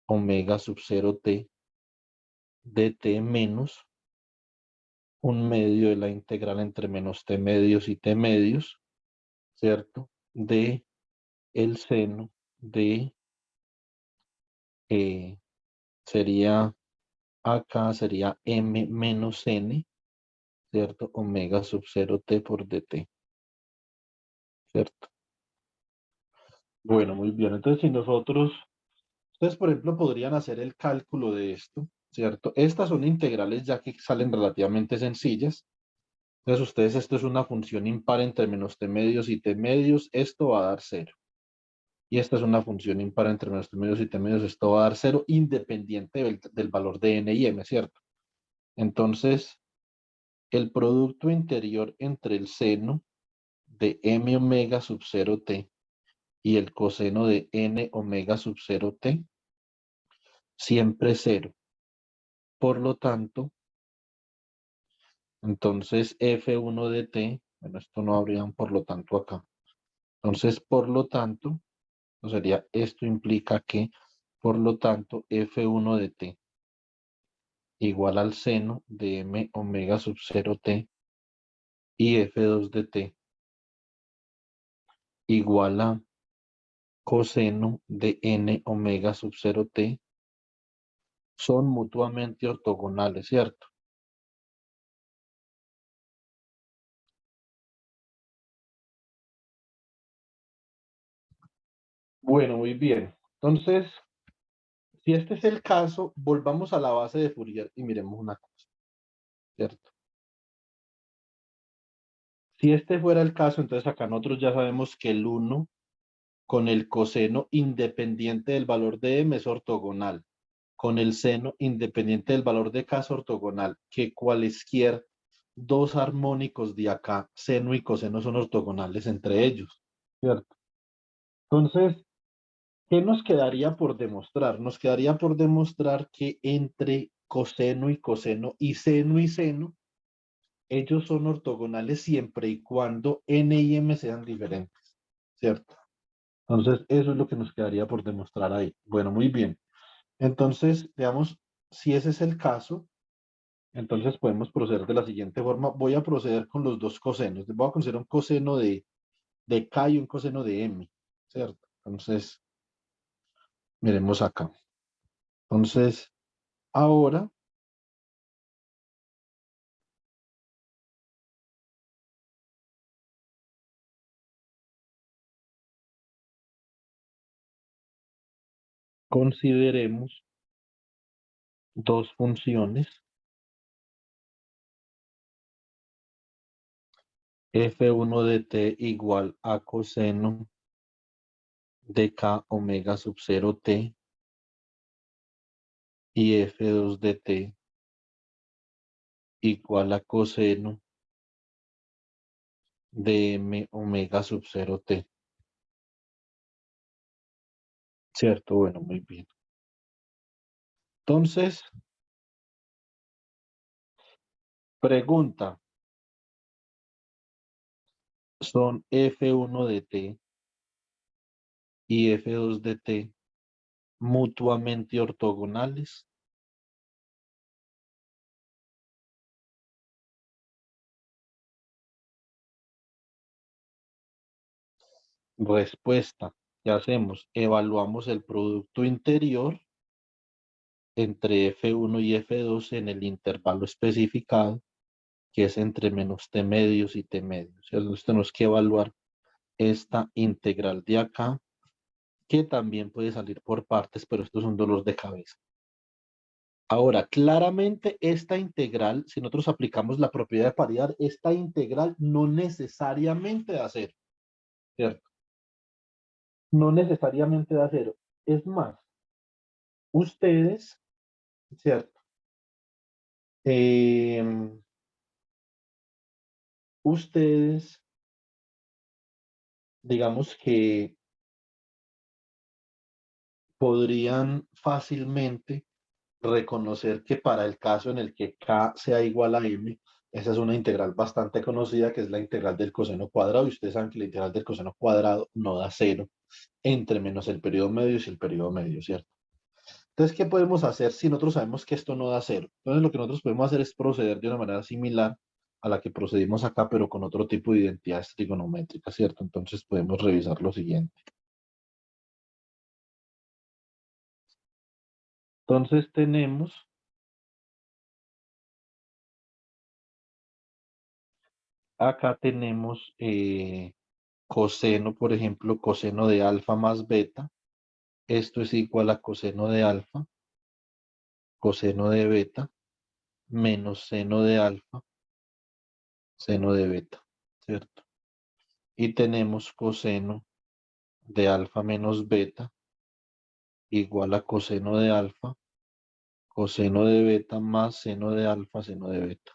omega sub 0t dt menos un medio de la integral entre menos t medios y t medios, ¿cierto? De el seno de, sería, acá sería m menos n, ¿cierto? Omega sub 0t por dt, ¿cierto? Bueno, muy bien. Entonces, si nosotros, ustedes, por ejemplo, podrían hacer el cálculo de esto, ¿cierto? Estas son integrales ya que salen relativamente sencillas. Entonces, ustedes, esto es una función impar entre menos t medios y t medios, esto va a dar 0. Y esta es una función impar entre menos t medios y t medios, esto va a dar 0 independiente del valor de n y m, ¿cierto? Entonces, el producto interior entre el seno de m omega sub 0t y el coseno de n omega sub 0t siempre es 0. Por lo tanto, entonces f1 de t, bueno, esto no habría un por lo tanto acá. Entonces, por lo tanto, sería, esto implica que, por lo tanto, f1 de t igual al seno de m omega sub 0t y f2 de t igual a coseno de n omega sub 0t son mutuamente ortogonales, ¿cierto? Bueno, muy bien. Entonces, si este es el caso, volvamos a la base de Fourier y miremos una cosa, ¿cierto? Si este fuera el caso, entonces acá nosotros ya sabemos que el 1 con el coseno independiente del valor de m es ortogonal. Con el seno independiente del valor de k es ortogonal. Que cualesquier dos armónicos de acá, seno y coseno, son ortogonales entre ellos, ¿cierto? Entonces, ¿qué nos quedaría por demostrar? Nos quedaría por demostrar que entre coseno y seno, ellos son ortogonales siempre y cuando n y m sean diferentes, ¿cierto? Entonces, eso es lo que nos quedaría por demostrar ahí. Bueno, muy bien. Entonces, veamos si ese es el caso. Entonces, podemos proceder de la siguiente forma. Voy a proceder con los dos cosenos. Voy a considerar un coseno de K y un coseno de M, ¿cierto? Entonces, miremos acá. Entonces, ahora, consideremos dos funciones f1 de t igual a coseno de K omega sub 0t y f2 de t igual a coseno de m omega sub 0t. ¿Cierto? Bueno, muy bien. Entonces, pregunta, ¿son f1 de t y f2 de t mutuamente ortogonales? Respuesta, ¿qué hacemos? Evaluamos el producto interior entre f1 y f2 en el intervalo especificado, que es entre menos t medios y t medios. Entonces tenemos que evaluar esta integral de acá, que también puede salir por partes, pero esto es un dolor de cabeza. Ahora, claramente esta integral, si nosotros aplicamos la propiedad de paridad, esta integral no necesariamente da cero, ¿cierto? No necesariamente da cero. Es más, ustedes, ¿cierto? Ustedes, digamos que podrían fácilmente reconocer que para el caso en el que K sea igual a M, Esa es una integral bastante conocida, que es la integral del coseno cuadrado, y ustedes saben que la integral del coseno cuadrado no da cero entre menos el periodo medio y el periodo medio, ¿cierto? Entonces, ¿qué podemos hacer si nosotros sabemos que esto no da cero? Entonces, lo que nosotros podemos hacer es proceder de una manera similar a la que procedimos acá, pero con otro tipo de identidades trigonométricas, ¿cierto? Entonces, podemos revisar lo siguiente. Entonces, acá tenemos coseno, por ejemplo, coseno de alfa más beta. Esto es igual a coseno de alfa, coseno de beta, menos seno de alfa, seno de beta, ¿cierto? Y tenemos coseno de alfa menos beta igual a coseno de alfa, coseno de beta más seno de alfa, seno de beta.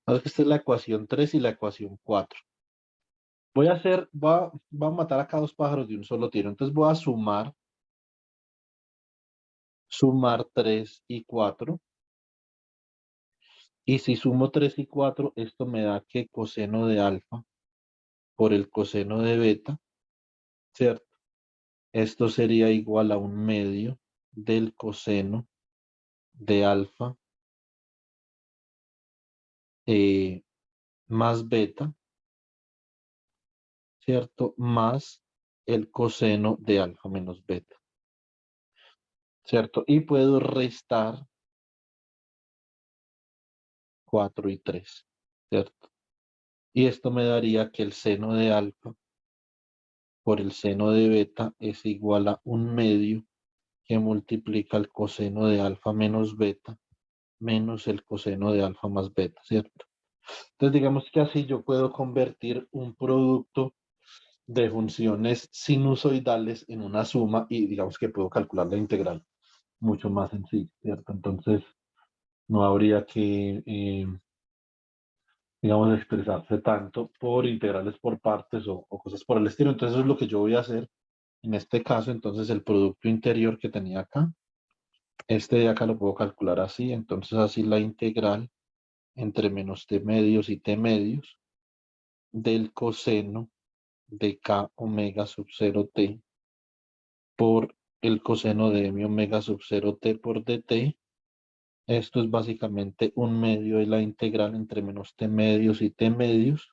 Ahora que esta es la ecuación 3 y la ecuación 4. Voy a matar acá dos pájaros de un solo tiro. Entonces voy a sumar 3 y 4. Y si sumo 3 y 4, esto me da que coseno de alfa por el coseno de beta, ¿cierto? Esto sería igual a un medio del coseno de alfa más beta, ¿cierto? Más el coseno de alfa menos beta, ¿cierto? Y puedo restar 4 y 3, ¿cierto? Y esto me daría que el seno de alfa por el seno de beta es igual a un medio que multiplica el coseno de alfa menos beta menos el coseno de alfa más beta, ¿cierto? Entonces digamos que así yo puedo convertir un producto de funciones sinusoidales en una suma y digamos que puedo calcular la integral mucho más sencillo, ¿cierto? Entonces no habría que, digamos, expresarse tanto por integrales por partes o cosas por el estilo. Entonces eso es lo que yo voy a hacer en este caso. Entonces el producto interior que tenía acá, este de acá lo puedo calcular así. Entonces así la integral entre menos t medios y t medios del coseno de k omega sub 0 t por el coseno de m omega sub 0 t por dt. Esto es básicamente un medio de la integral entre menos t medios y t medios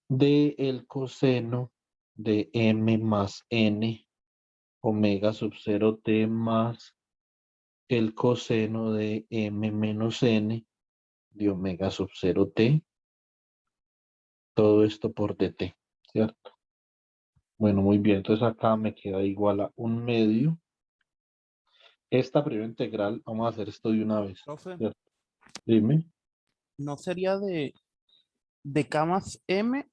de el coseno de m más n omega sub 0 t más el coseno de m menos n de omega sub 0 t. Todo esto por dt, ¿cierto? Bueno, muy bien. Entonces acá me queda igual a un medio. Esta primera integral, vamos a hacer esto de una vez, Profe, ¿cierto? Dime. ¿no sería de K más M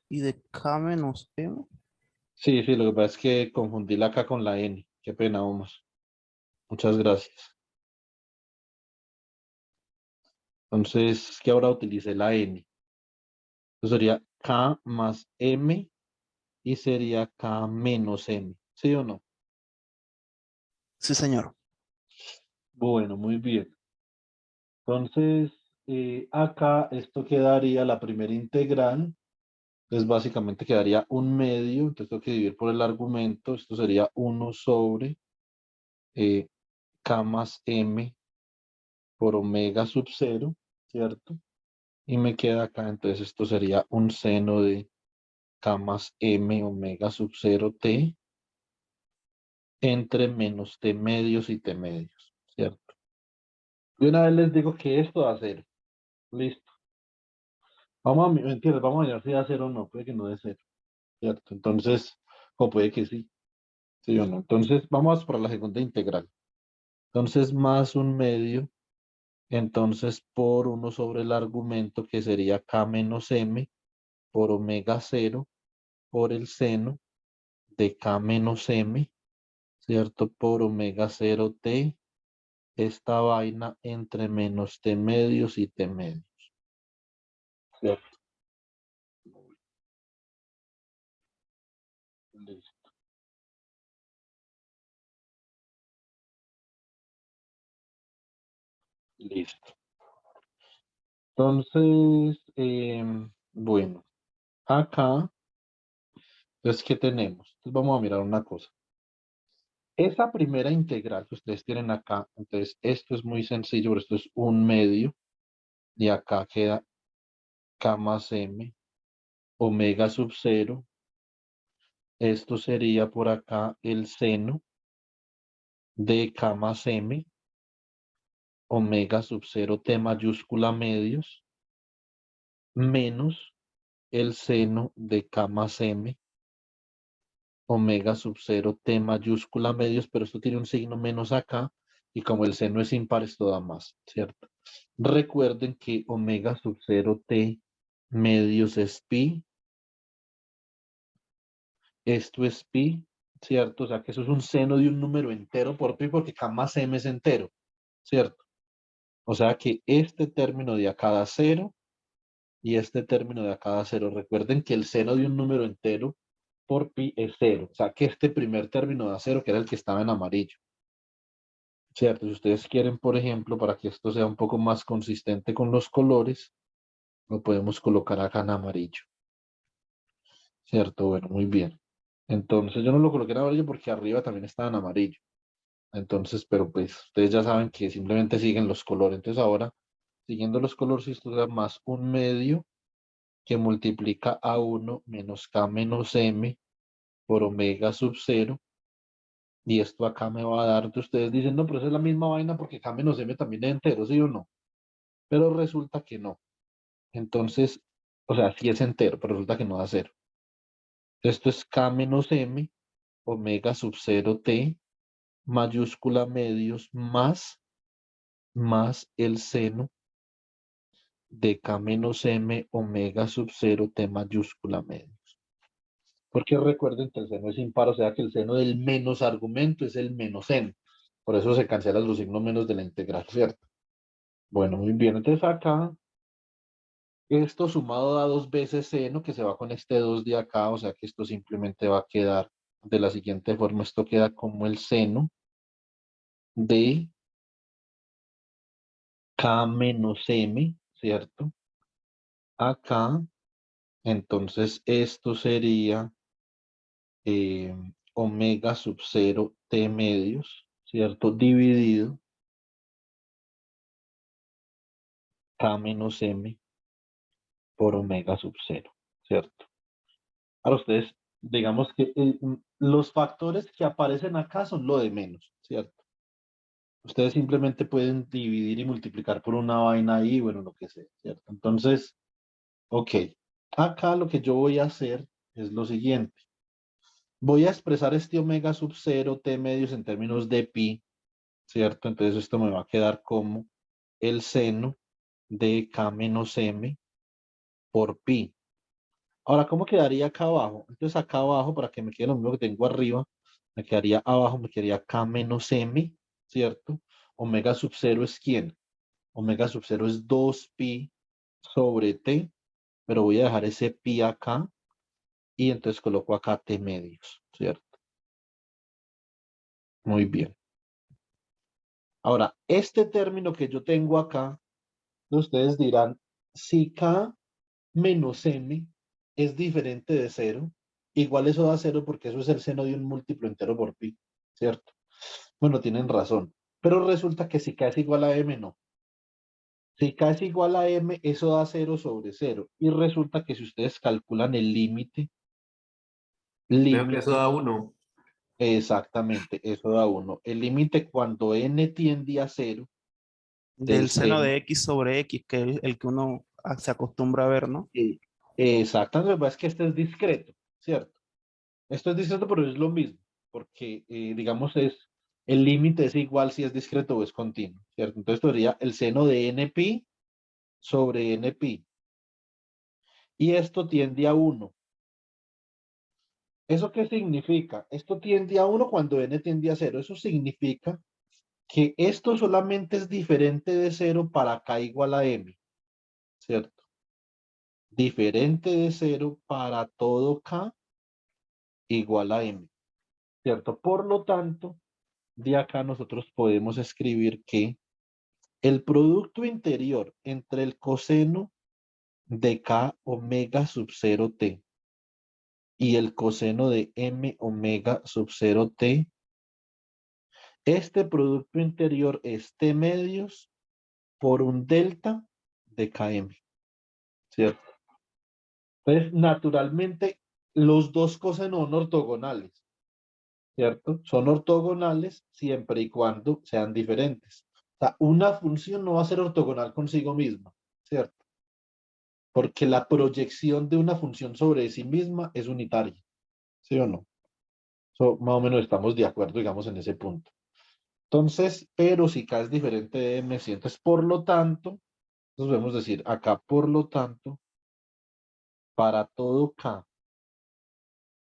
y de K menos M? Sí, sí, lo que pasa es que confundí la K con la N. Qué pena, Omar. Muchas gracias. Entonces, es que ahora utilicé la N. Entonces sería K más M y sería K menos M. ¿Sí o no? Sí, señor. Bueno, muy bien. Entonces, acá esto quedaría la primera integral. Entonces, básicamente quedaría un medio. Entonces, tengo que dividir por el argumento. Esto sería 1 sobre eh, K más M por omega sub 0, ¿cierto? Y me queda acá, entonces esto sería un seno de K más M omega sub 0 t entre menos t medios y t medios, ¿cierto? Y una vez les digo que esto da cero. Listo. Vamos a mirar si da cero o no, puede que no dé cero, ¿cierto? Entonces, o puede que sí, sí o no. Entonces, vamos para la segunda integral. Entonces, más un medio, entonces por 1 sobre el argumento que sería K menos M por omega 0 por el seno de K menos M, ¿cierto? Por omega 0 t, esta vaina entre menos t medios y t medios, ¿cierto? Listo. Listo. Entonces, bueno, acá, entonces, ¿qué tenemos? Entonces, vamos a mirar una cosa. Esa primera integral que ustedes tienen acá, entonces, esto es muy sencillo, pero esto es 1/2, y acá queda K más M, omega sub 0. Esto sería por acá el seno de K más M, omega sub 0 T mayúscula medios, menos el seno de K más M, omega sub 0 T mayúscula medios, pero esto tiene un signo menos acá, y como el seno es impar, esto da más, ¿cierto? Recuerden que omega sub 0 T medios es pi, esto es pi, ¿cierto? O sea que eso es un seno de un número entero por pi, porque K más M es entero, ¿cierto? O sea que este término de acá da 0 y este término de acá da 0. Recuerden que el seno de un número entero por pi es 0. O sea que este primer término da 0, que era el que estaba en amarillo. ¿Cierto? Si ustedes quieren, por ejemplo, para que esto sea un poco más consistente con los colores, lo podemos colocar acá en amarillo. ¿Cierto? Bueno, muy bien. Entonces yo no lo coloqué en amarillo porque arriba también estaba en amarillo. Entonces, pero pues ustedes ya saben que simplemente siguen los colores. Entonces ahora, siguiendo los colores, esto da más 1/2 que multiplica a 1 menos K menos M por omega sub 0. Y esto acá me va a dar, entonces ustedes dicen, no, pero esa es la misma vaina porque K menos M también es entero, ¿sí o no? Pero resulta que no. Entonces, o sea, sí es entero, pero resulta que no da 0. Esto es K menos M, omega sub 0 T, mayúscula medios, más el seno de K menos M, omega sub 0 T mayúscula medios. Porque recuerden que el seno es impar, o sea que el seno del menos argumento es el menos seno. Por eso se cancelan los signos menos de la integral, ¿cierto? Bueno, muy bien. Entonces acá, esto sumado da 2 veces seno, que se va con este 2 de acá, o sea que esto simplemente va a quedar de la siguiente forma. Esto queda como el seno de K menos M, ¿cierto? Acá, entonces esto sería omega sub 0 T medios, ¿cierto? Dividido K menos M por omega sub 0, ¿cierto? Ahora ustedes, digamos que los factores que aparecen acá son lo de menos, ¿cierto? Ustedes simplemente pueden dividir y multiplicar por una vaina ahí, bueno, lo que sea, ¿cierto? Entonces, ok, acá lo que yo voy a hacer es lo siguiente. Voy a expresar este omega sub 0 T medios en términos de pi, ¿cierto? Entonces esto me va a quedar como el seno de K menos M por pi. Ahora, ¿cómo quedaría acá abajo? Entonces acá abajo, para que me quede lo mismo que tengo arriba, me quedaría abajo, me quedaría K menos M, ¿cierto? Omega sub 0 es ¿quién? Omega sub 0 es 2pi sobre T, pero voy a dejar ese pi acá y entonces coloco acá T medios, ¿cierto? Muy bien. Ahora, este término que yo tengo acá, ustedes dirán, si K menos M es diferente de 0, igual eso da 0 porque eso es el seno de un múltiplo entero por pi, ¿cierto? Bueno, tienen razón. Pero resulta que si K es igual a M, no. Si K es igual a M, eso da 0 sobre 0. Y resulta que si ustedes calculan el límite, Veo que eso da 1. exactamente, eso da 1. El límite cuando N tiende a 0 del Del seno seno, de X sobre X, que es el que uno se acostumbra a ver, ¿no? exactamente, lo que pasa es que este es discreto, ¿cierto? Esto es discreto, pero es lo mismo, porque, digamos, el límite es igual si es discreto o es continuo, ¿cierto? Entonces, esto sería el seno de NPi sobre NPi. Y esto tiende a 1. ¿Eso qué significa? Esto tiende a 1 cuando n tiende a 0. Eso significa que esto solamente es diferente de 0 para k igual a m, ¿cierto? Diferente de 0 para todo k igual a m, ¿cierto? Por lo tanto, de acá nosotros podemos escribir que El producto interior entre el coseno de K omega sub 0 T y el coseno de M omega sub 0 T, este producto interior es T medios por un delta de KM, ¿cierto? Entonces, naturalmente, los dos cosenos son ortogonales, ¿cierto? Son ortogonales siempre y cuando sean diferentes. O sea, una función no va a ser ortogonal consigo misma, ¿cierto? Porque la proyección de una función sobre sí misma es unitaria, ¿sí o no? So, más o menos estamos de acuerdo, digamos, en ese punto. Entonces, pero si K es diferente de M, ¿sí? Entonces, por lo tanto, nos podemos decir acá, por lo tanto, para todo K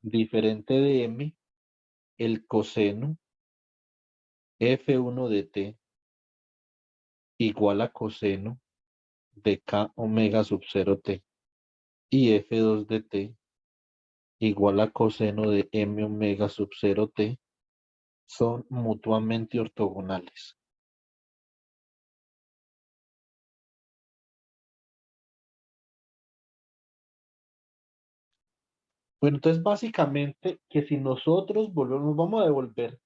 diferente de M, el coseno F1 de T igual a coseno de K omega sub 0 T y F2 de T igual a coseno de M omega sub 0 T son mutuamente ortogonales. Bueno, entonces básicamente que si nosotros volvemos, vamos a devolver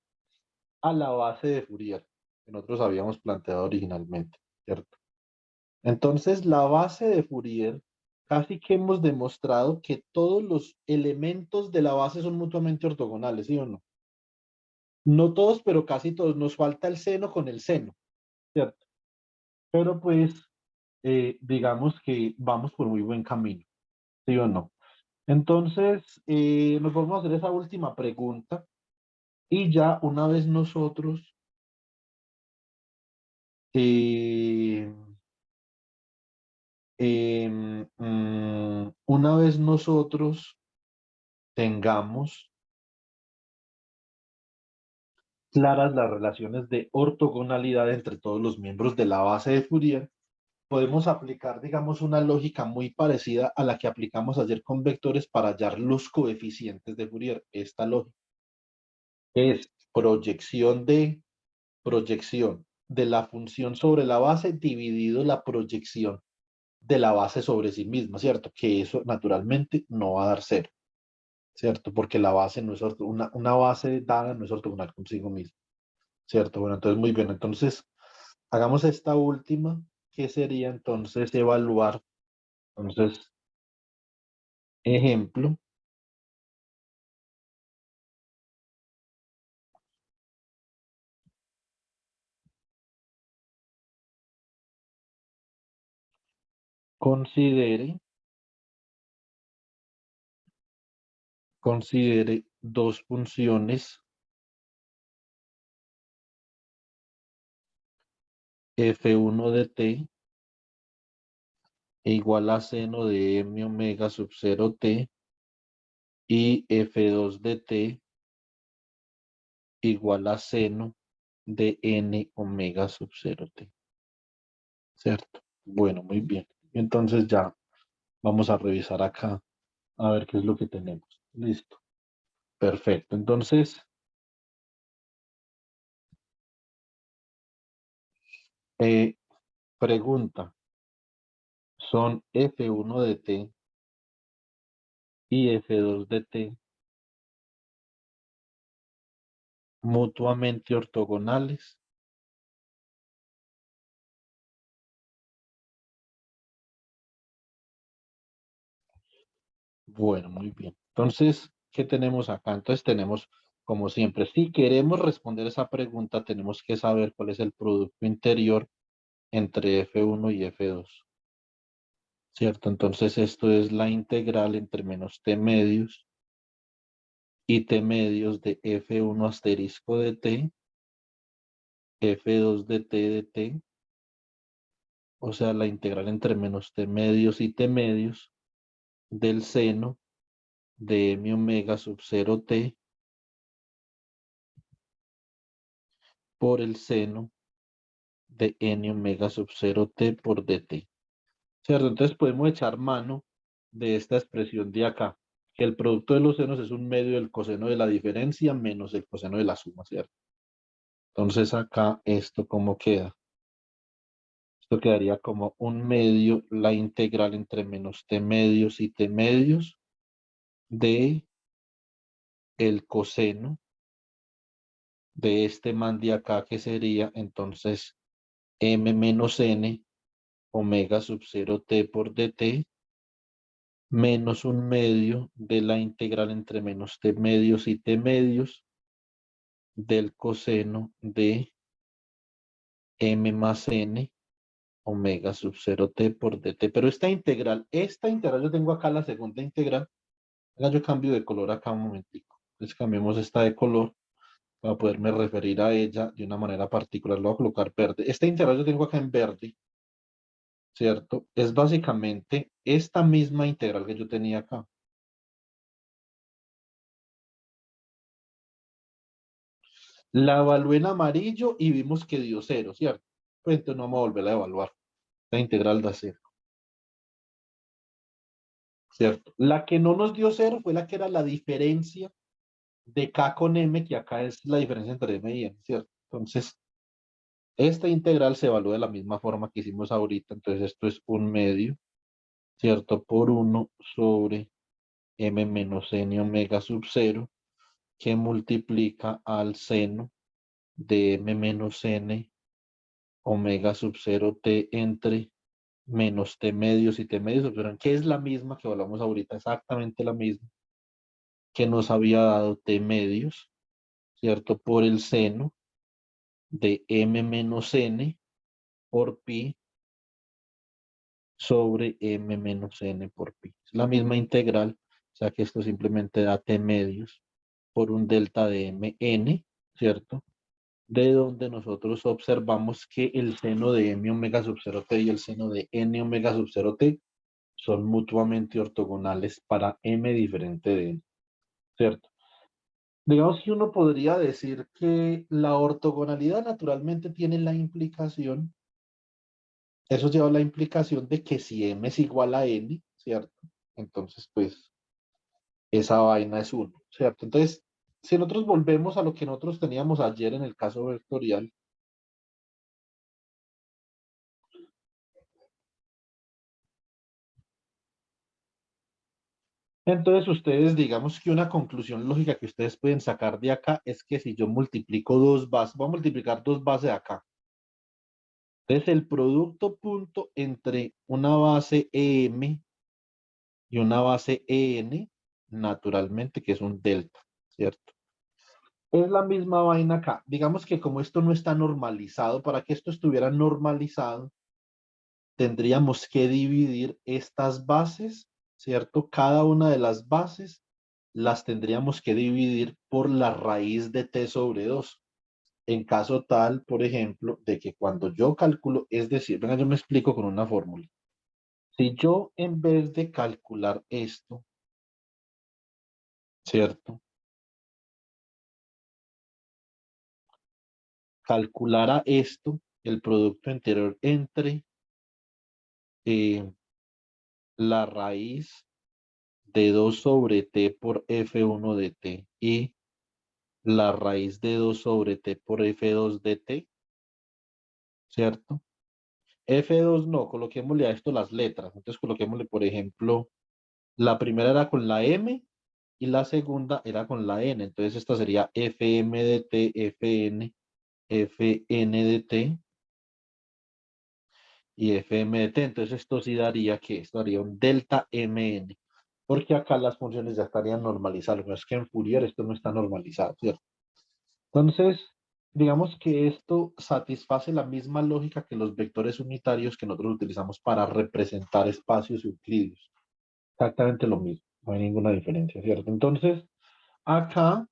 a la base de Fourier que nosotros habíamos planteado originalmente, ¿cierto? Entonces la base de Fourier, casi que hemos demostrado que todos los elementos de la base son mutuamente ortogonales, ¿sí o no? No todos, pero casi todos. Nos falta el seno con el seno, ¿cierto? Pero pues, digamos que vamos por muy buen camino, ¿sí o no? Entonces, nos vamos a hacer esa última pregunta y ya una vez nosotros, eh, una vez nosotros tengamos claras las relaciones de ortogonalidad entre todos los miembros de la base de Fourier, podemos aplicar, digamos, una lógica muy parecida a la que aplicamos ayer con vectores para hallar los coeficientes de Fourier. Esta lógica es proyección de la función sobre la base dividido la proyección de la base sobre sí misma, ¿cierto? Que eso naturalmente no va a dar cero, ¿cierto? Porque la base no es una base dada no es ortogonal consigo misma, ¿cierto? Bueno, entonces muy bien. Entonces, hagamos esta última, que sería entonces evaluar, entonces, ejemplo, considere dos funciones f1 de t igual a seno de m omega sub 0 t y f2 de t igual a seno de n omega sub 0 t, ¿cierto? Bueno, muy bien. Entonces ya vamos a revisar acá a ver qué es lo que tenemos. Listo. Perfecto. Entonces, pregunta. Son f1 de t y f2 de t mutuamente ortogonales. Bueno, muy bien. Entonces, ¿qué tenemos acá? Entonces tenemos, como siempre, si queremos responder esa pregunta, tenemos que saber cuál es el producto interior entre F1 y F2. ¿Cierto? Entonces esto es la integral entre menos t medios y t medios de F1 asterisco de t, F2 de t, o sea, la integral entre menos t medios y t medios del seno de m omega sub 0 t por el seno de n omega sub 0 t por dt. ¿Cierto? Entonces podemos echar mano de esta expresión de acá, que el producto de los senos es un medio del coseno de la diferencia menos el coseno de la suma, ¿cierto? Entonces acá esto cómo queda. Esto quedaría como 1/2 la integral entre menos t medios y t medios de el coseno de este man de acá, que sería entonces m menos n omega sub 0 t por dt menos 1/2 de la integral entre menos t medios y t medios del coseno de m más n omega sub 0 t por dt. Pero esta integral yo tengo acá la segunda integral. Yo cambio de color acá un momentico. Entonces cambiemos esta de color para poderme referir a ella de una manera particular. Lo voy a colocar verde. Esta integral yo tengo acá en verde, ¿cierto? Es básicamente esta misma integral que yo tenía acá. La evalué en amarillo y vimos que dio 0, ¿cierto? Pues entonces no vamos a volver a evaluar. La integral da 0, ¿cierto? La que no nos dio 0 fue la que era la diferencia de K con M, que acá es la diferencia entre M y N, ¿cierto? Entonces, esta integral se evalúa de la misma forma que hicimos ahorita. Entonces, esto es 1/2, ¿cierto? Por 1 sobre M menos N omega sub 0, que multiplica al seno de M menos N omega sub 0 t entre menos t medios y t medios, pero que es la misma que hablamos ahorita, exactamente la misma que nos había dado t medios, ¿cierto? Por el seno de m menos n por pi sobre m menos n por pi. Es la misma integral, o sea que esto simplemente da t medios por un delta de mn, ¿cierto? De donde nosotros observamos que el seno de m omega sub 0 t y el seno de n omega sub 0 t son mutuamente ortogonales para m diferente de n, ¿cierto? Digamos que uno podría decir que la ortogonalidad naturalmente tiene la implicación, eso lleva la implicación de que si m es igual a n, ¿cierto? Entonces, pues, esa vaina es 1, ¿cierto? Entonces, si nosotros volvemos a lo que nosotros teníamos ayer en el caso vectorial, entonces ustedes, digamos que una conclusión lógica que ustedes pueden sacar de acá es que si yo multiplico dos bases, voy a multiplicar dos bases acá. Entonces el producto punto entre una base EM y una base EN, naturalmente que es un delta, ¿cierto? Es la misma vaina acá. Digamos que como esto no está normalizado, para que esto estuviera normalizado, tendríamos que dividir estas bases, ¿cierto? Cada una de las bases las tendríamos que dividir por la raíz de t sobre 2. En caso tal, por ejemplo, de que cuando yo calculo, es decir, venga, yo me explico con una fórmula. Si yo en vez de calcular esto, ¿cierto? Calculara esto, el producto interior entre la raíz de 2 sobre t por f1 de t y la raíz de 2 sobre t por f2 de t, ¿cierto? F2 no, coloquémosle a esto las letras. Entonces coloquémosle, por ejemplo, la primera era con la M y la segunda era con la N. Entonces esta sería FM de T, FN, FN de T y FM de T. Entonces esto sí daría que esto daría un delta MN. Porque acá las funciones ya estarían normalizadas. No es que en Fourier esto no está normalizado, ¿cierto? Entonces, digamos que esto satisface la misma lógica que los vectores unitarios que nosotros utilizamos para representar espacios euclidios. Exactamente lo mismo, no hay ninguna diferencia, ¿cierto? Entonces, acá,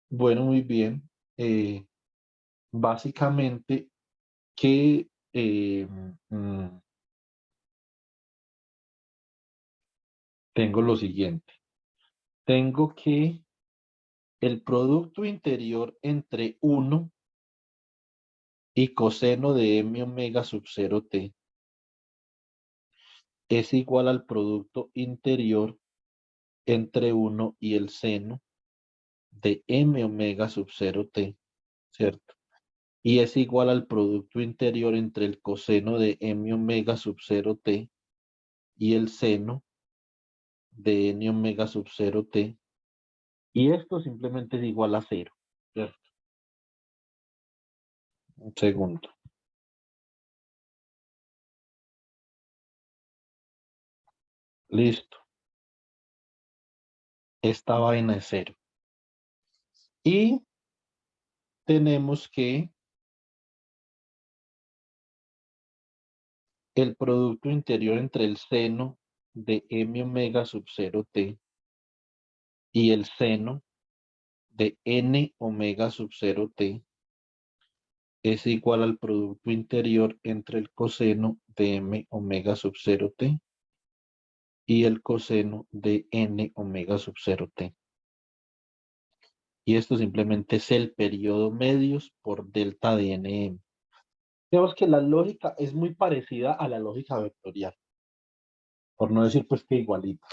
bueno, muy bien, básicamente que tengo lo siguiente, tengo que el producto interior entre 1 y coseno de m omega sub 0 t es igual al producto interior entre 1 y el seno de m omega sub 0 t, ¿cierto? y es igual al producto interior entre el coseno de m omega sub 0 t y el seno de n omega sub 0 t, y esto simplemente es igual a 0, ¿cierto? Un segundo. Listo. Esta vaina es 0. Y tenemos que el producto interior entre el seno de m omega sub 0 t y el seno de n omega sub 0 t es igual al producto interior entre el coseno de m omega sub 0 t y el coseno de n omega sub 0 t. Y esto simplemente es el periodo medios por delta de nm. Digamos que la lógica es muy parecida a la lógica vectorial, por no decir pues que igualita,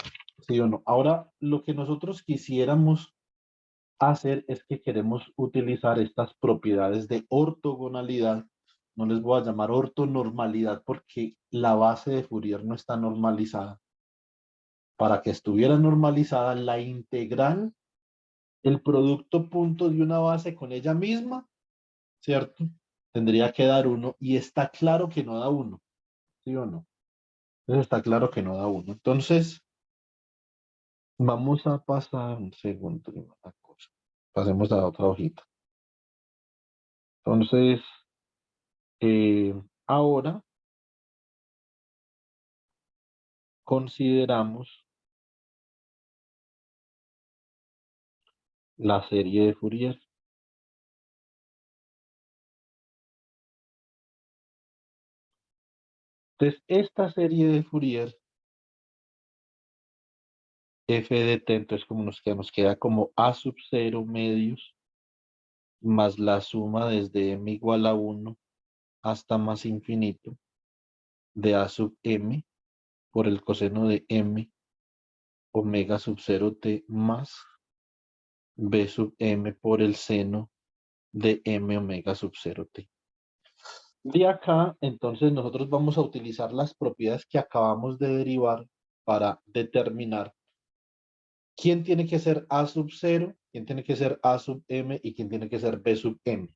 ¿sí o no? Ahora, lo que nosotros quisiéramos hacer es que queremos utilizar estas propiedades de ortogonalidad. No les voy a llamar ortonormalidad porque la base de Fourier no está normalizada. Para que estuviera normalizada, la integral, el producto punto de una base con ella misma, ¿cierto? Tendría que dar 1 y está claro que no da 1, ¿sí o no? Entonces está claro que no da 1. Entonces, vamos a pasar un segundo. Una cosa. Pasemos a otra hojita. Entonces, ahora consideramos la serie de Fourier. Entonces, esta serie de Fourier, f de t, entonces como nos queda como a sub 0 medios más la suma desde m igual a 1 hasta más infinito de a sub m por el coseno de m omega sub 0 t más b sub m por el seno de m omega sub 0 t. De acá, entonces nosotros vamos a utilizar las propiedades que acabamos de derivar para determinar quién tiene que ser a sub 0, quién tiene que ser a sub m y quién tiene que ser b sub m.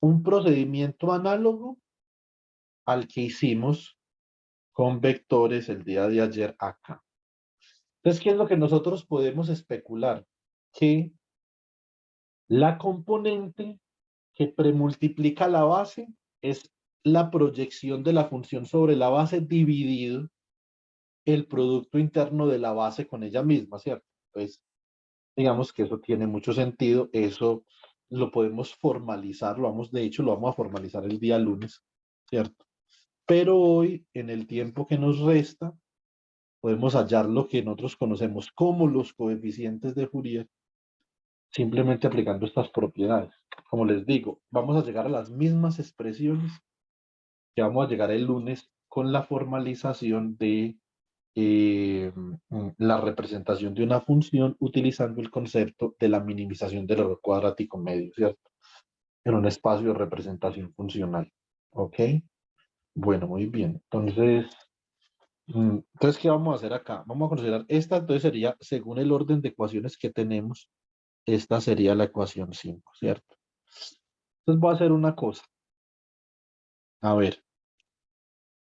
Un procedimiento análogo al que hicimos con vectores el día de ayer acá. Entonces, ¿qué es lo que nosotros podemos especular? Que la componente que premultiplica la base es la proyección de la función sobre la base dividido el producto interno de la base con ella misma, ¿cierto? Entonces, digamos que eso tiene mucho sentido, eso lo podemos formalizar, de hecho, lo vamos a formalizar el día lunes, ¿cierto? Pero hoy, en el tiempo que nos resta, podemos hallar lo que nosotros conocemos como los coeficientes de Fourier, simplemente aplicando estas propiedades. Como les digo, vamos a llegar a las mismas expresiones que vamos a llegar el lunes con la formalización de la representación de una función utilizando el concepto de la minimización del error cuadrático medio, ¿cierto? En un espacio de representación funcional. ¿Ok? Bueno, muy bien. Entonces, ¿qué vamos a hacer acá? Vamos a considerar esta, entonces sería, según el orden de ecuaciones que tenemos, esta sería la ecuación 5, ¿cierto? Entonces voy a hacer una cosa. A ver,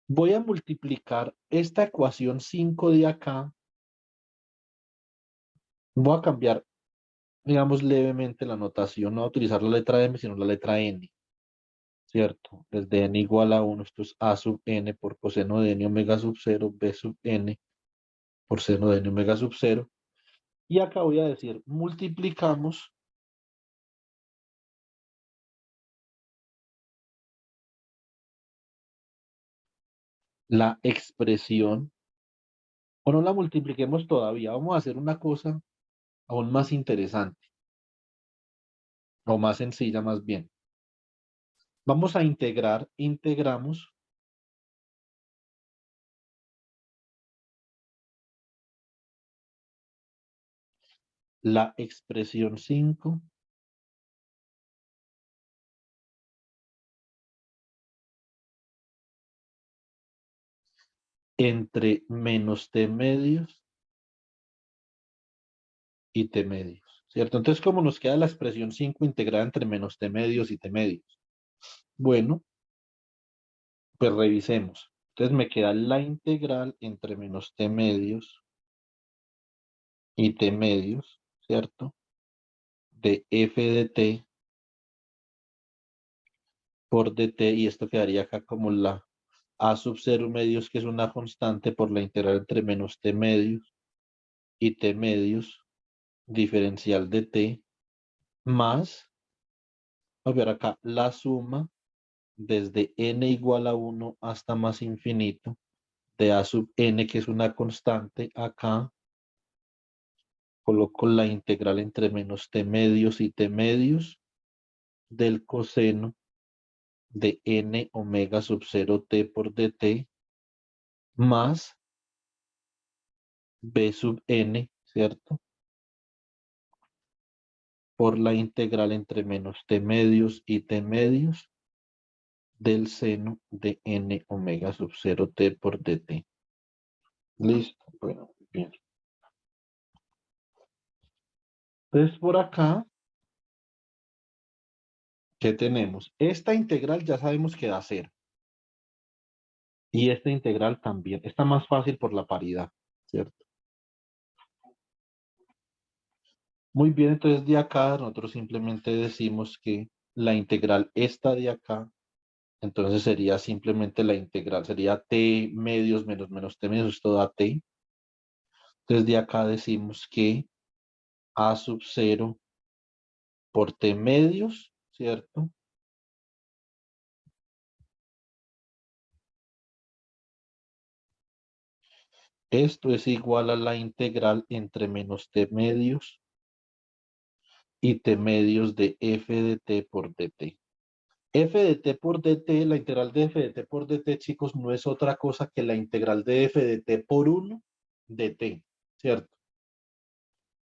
voy a multiplicar esta ecuación 5 de acá. Voy a cambiar, digamos, levemente la notación. No voy a utilizar la letra M, sino la letra N, ¿cierto? Desde n igual a 1, esto es a sub n por coseno de n omega sub 0, b sub n por seno de n omega sub 0. Y acá voy a decir, multiplicamos la expresión, o no la multipliquemos todavía, vamos a hacer una cosa aún más interesante, o más sencilla más bien. Vamos a integramos la expresión 5 entre menos t medios y t medios, ¿cierto? Entonces, ¿cómo nos queda la expresión 5 integrada entre menos t medios y t medios? Bueno, pues revisemos. Entonces me queda la integral entre menos t medios y t medios, ¿cierto? De f de t por dt, y esto quedaría acá como la a sub 0 medios, que es una constante, por la integral entre menos t medios y t medios diferencial de t, más, a ver acá, la suma desde n igual a 1 hasta más infinito de a sub n, que es una constante. Acá coloco la integral entre menos t medios y t medios del coseno de n omega sub 0 t por dt, más b sub n, ¿cierto? Por la integral entre menos t medios y t medios del seno de n omega sub 0 t por dt. Listo. Bueno, bien. Entonces por acá, ¿qué tenemos? Esta integral ya sabemos que da 0. Y esta integral también. Está más fácil por la paridad, ¿cierto? Muy bien, entonces de acá nosotros simplemente decimos que la integral esta de acá, entonces sería simplemente la integral, sería t medios menos menos t medios, esto da t. Entonces de acá decimos que a sub 0 por t medios, ¿cierto? Esto es igual a la integral entre menos t medios y t medios de f de t por dt. F de t por dt, la integral de f de t por dt, chicos, no es otra cosa que la integral de f de t por 1 de t, ¿cierto?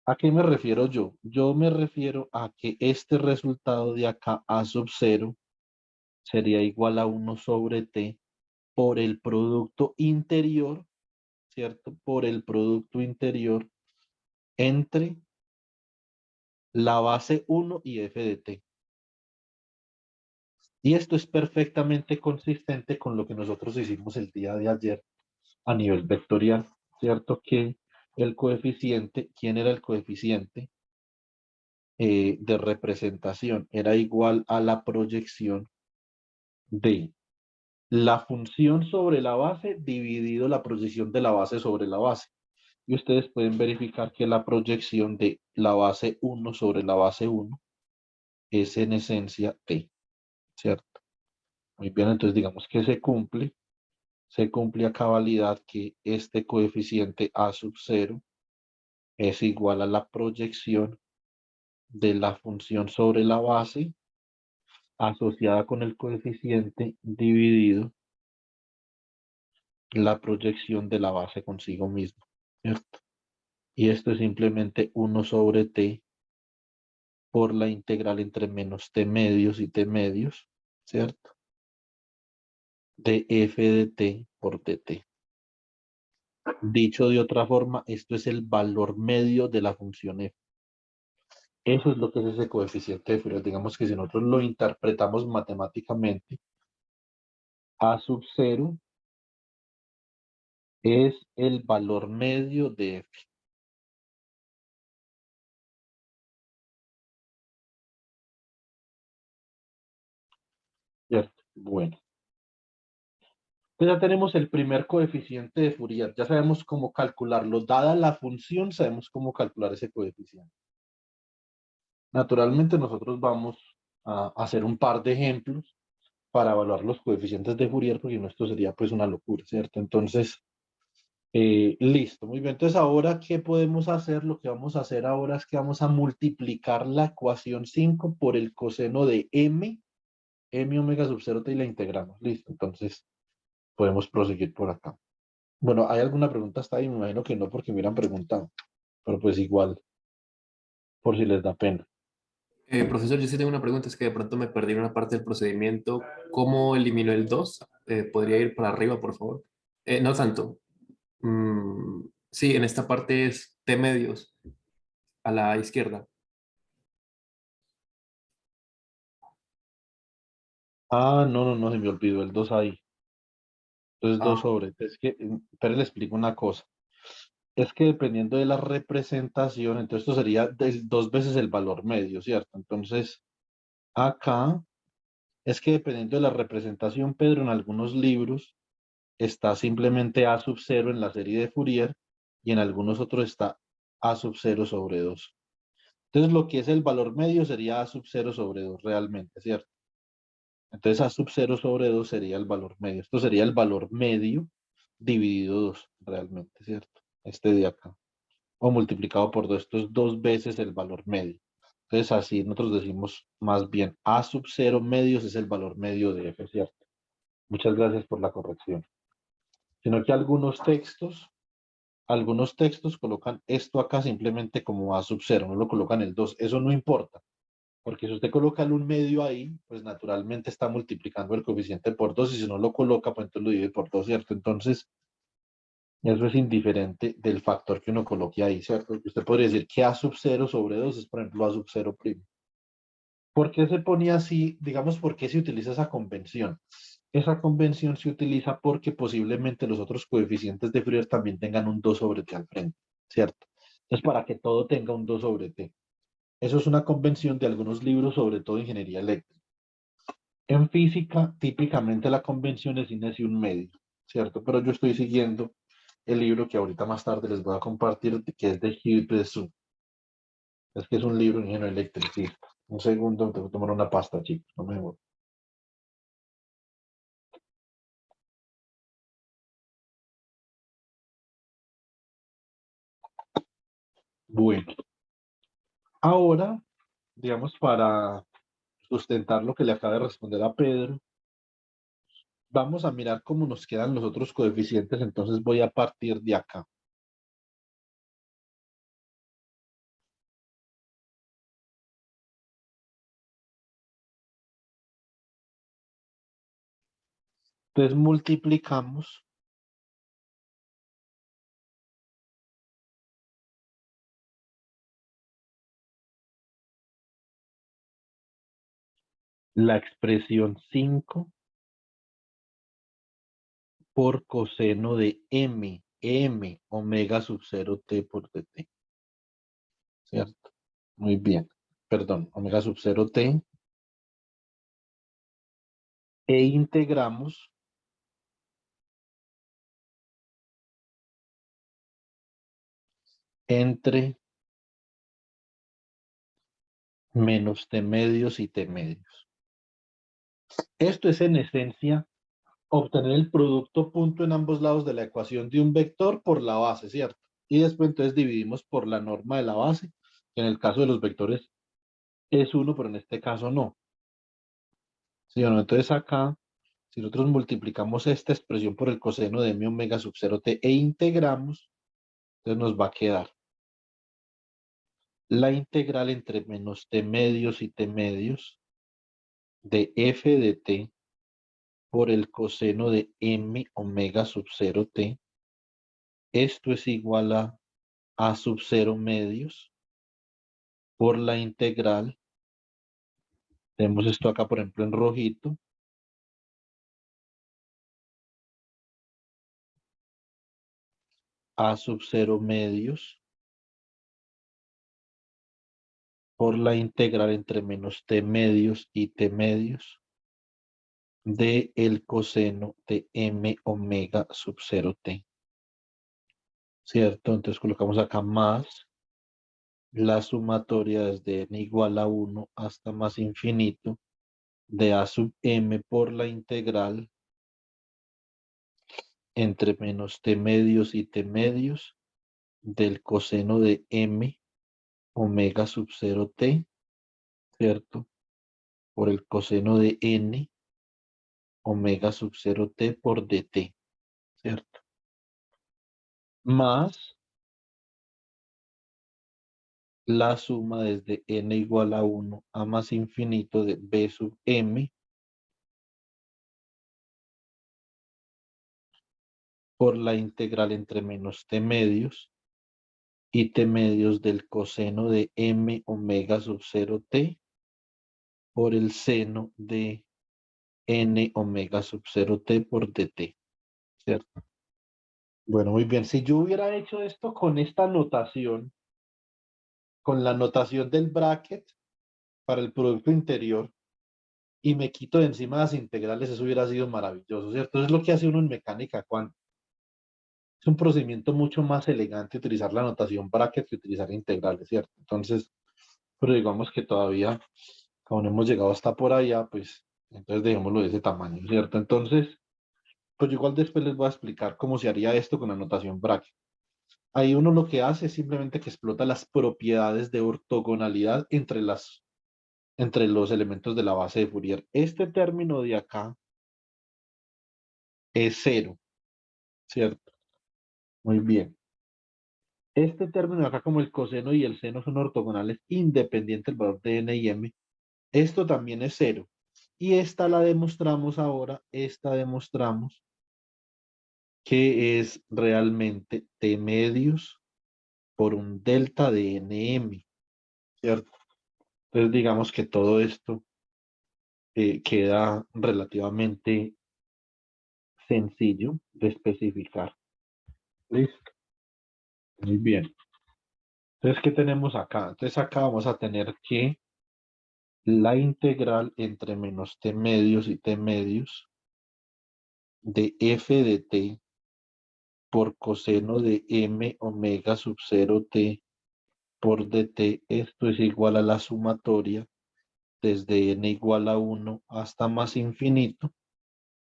¿A qué me refiero yo? Yo me refiero a que este resultado de acá, a sub 0, sería igual a 1 sobre t por el producto interior, ¿cierto? Por el producto interior entre la base 1 y f de t. Y esto es perfectamente consistente con lo que nosotros hicimos el día de ayer a nivel vectorial, ¿cierto? Que el coeficiente, ¿quién era el coeficiente de representación? Era igual a la proyección de la función sobre la base dividido la proyección de la base sobre la base. Y ustedes pueden verificar que la proyección de la base 1 sobre la base 1 es en esencia t, ¿cierto? Muy bien, entonces digamos que se cumple a cabalidad que este coeficiente a sub 0 es igual a la proyección de la función sobre la base asociada con el coeficiente dividido la proyección de la base consigo mismo, ¿cierto? Y esto es simplemente 1 sobre t por la integral entre menos t medios y t medios, ¿cierto? De f de t por dt. Dicho de otra forma, esto es el valor medio de la función f. Eso es lo que es ese coeficiente de Fourier. Digamos que si nosotros lo interpretamos matemáticamente, a sub 0 es el valor medio de f. ¿Cierto? Bueno. Entonces ya tenemos el primer coeficiente de Fourier. Ya sabemos cómo calcularlo. Dada la función, sabemos cómo calcular ese coeficiente. Naturalmente nosotros vamos a hacer un par de ejemplos para evaluar los coeficientes de Fourier, porque no, esto sería pues una locura, ¿cierto? Entonces, listo, muy bien. Entonces ahora, ¿qué podemos hacer? Lo que vamos a hacer ahora es que vamos a multiplicar la ecuación 5 por el coseno de m omega sub 0 t, y la integramos. Listo, entonces podemos proseguir por acá. Bueno, ¿hay alguna pregunta hasta ahí? Me imagino que no, porque me hubieran preguntado, pero pues igual, por si les da pena. Profesor, yo sí tengo una pregunta, es que de pronto me perdí una parte del procedimiento. ¿Cómo eliminó el 2? ¿Podría ir para arriba, por favor? No tanto. Sí, en esta parte es T medios a la izquierda. Ah, no, no, no, se me olvidó el 2 ahí. Entonces 2 Ah, sobre. Es que, pero le explico una cosa. Es que dependiendo de la representación, entonces esto sería dos veces el valor medio, ¿cierto? Entonces, acá es que dependiendo de la representación, Pedro, en algunos libros está simplemente A sub 0 en la serie de Fourier y en algunos otros está A sub 0 sobre 2. Entonces, lo que es el valor medio sería A sub 0 sobre 2 realmente, ¿cierto? Entonces, A sub 0 sobre 2 sería el valor medio. Esto sería el valor medio dividido 2 realmente, ¿cierto? Este de acá. O multiplicado por 2. Esto es dos veces el valor medio. Entonces, así nosotros decimos más bien A sub 0 medios es el valor medio de F, ¿cierto? Muchas gracias por la corrección. Sino que algunos textos colocan esto acá simplemente como A sub 0, no lo colocan el 2. Eso no importa, porque si usted coloca el 1 medio ahí, pues naturalmente está multiplicando el coeficiente por 2 y si no lo coloca, pues entonces lo divide por 2, ¿cierto? Entonces, eso es indiferente del factor que uno coloque ahí, ¿cierto? Porque usted podría decir que A sub 0 sobre 2 es, por ejemplo, A sub 0 primo. ¿Por qué se pone así? Digamos, ¿por qué se utiliza esa convención? Esa convención se utiliza porque posiblemente los otros coeficientes de Fourier también tengan un 2 sobre t al frente, ¿cierto? Entonces, para que todo tenga un 2 sobre t. Eso es una convención de algunos libros, sobre todo ingeniería eléctrica. En física, típicamente la convención es sin y un medio, ¿cierto? Pero yo estoy siguiendo el libro que ahorita más tarde les voy a compartir, que es de Gilles Bresson. Es que es un libro ingeniero electricista. Un segundo, tengo que tomar una pasta, chicos, no me voy. Bueno, ahora, digamos, para sustentar lo que le acaba de responder a Pedro, vamos a mirar cómo nos quedan los otros coeficientes, entonces voy a partir de acá. Entonces multiplicamos la expresión 5 por coseno de m omega sub 0 t por dt, ¿cierto? Muy bien. Perdón, omega sub 0 t e integramos entre menos t medios y t medios. Esto es en esencia obtener el producto punto en ambos lados de la ecuación de un vector por la base, ¿cierto? Y después entonces dividimos por la norma de la base, que en el caso de los vectores es 1, pero en este caso no. ¿Sí o no? Entonces acá, si nosotros multiplicamos esta expresión por el coseno de m omega sub 0 t e integramos, entonces nos va a quedar la integral entre menos t medios y t medios de f de t por el coseno de m omega sub 0 t. Esto es igual a sub 0 medios por la integral. Tenemos esto acá, por ejemplo, en rojito. A sub 0 medios por la integral entre menos t medios y t medios de el coseno de m omega sub 0 t. ¿Cierto? Entonces colocamos acá más la sumatoria desde n igual a 1 hasta más infinito de a sub m por la integral entre menos t medios y t medios del coseno de m omega sub 0 t, ¿cierto? Por el coseno de n omega sub 0 t por dt, ¿cierto? Más la suma desde n igual a 1 a más infinito de b sub m por la integral entre menos t medios y t medios del coseno de m omega sub 0t por el seno de n omega sub 0t por dt, ¿cierto? Bueno, muy bien. Si yo hubiera hecho esto con esta notación, con la notación del bracket para el producto interior, y me quito de encima las integrales, eso hubiera sido maravilloso, ¿cierto? Eso es lo que hace uno en mecánica cuántica. Es un procedimiento mucho más elegante utilizar la notación bracket que utilizar integrales, ¿cierto? Entonces, pero digamos que todavía, como no hemos llegado hasta por allá, pues, entonces dejémoslo de ese tamaño, ¿cierto? Entonces, pues yo igual después les voy a explicar cómo se haría esto con la notación bracket. Ahí uno lo que hace es simplemente que explota las propiedades de ortogonalidad entre los elementos de la base de Fourier. Este término de acá es 0, ¿cierto? Muy bien. Este término de acá, como el coseno y el seno son ortogonales independientes del valor de n y m, esto también es 0. Y esta la demostramos ahora, esta demostramos que es realmente t medios por un delta de nm, ¿cierto? Entonces digamos que todo esto queda relativamente sencillo de especificar. ¿Listo? Muy bien. Entonces, ¿qué tenemos acá? Entonces acá vamos a tener que la integral entre menos t medios y t medios de f de t por coseno de m omega sub 0t por dt, esto es igual a la sumatoria desde n igual a 1 hasta más infinito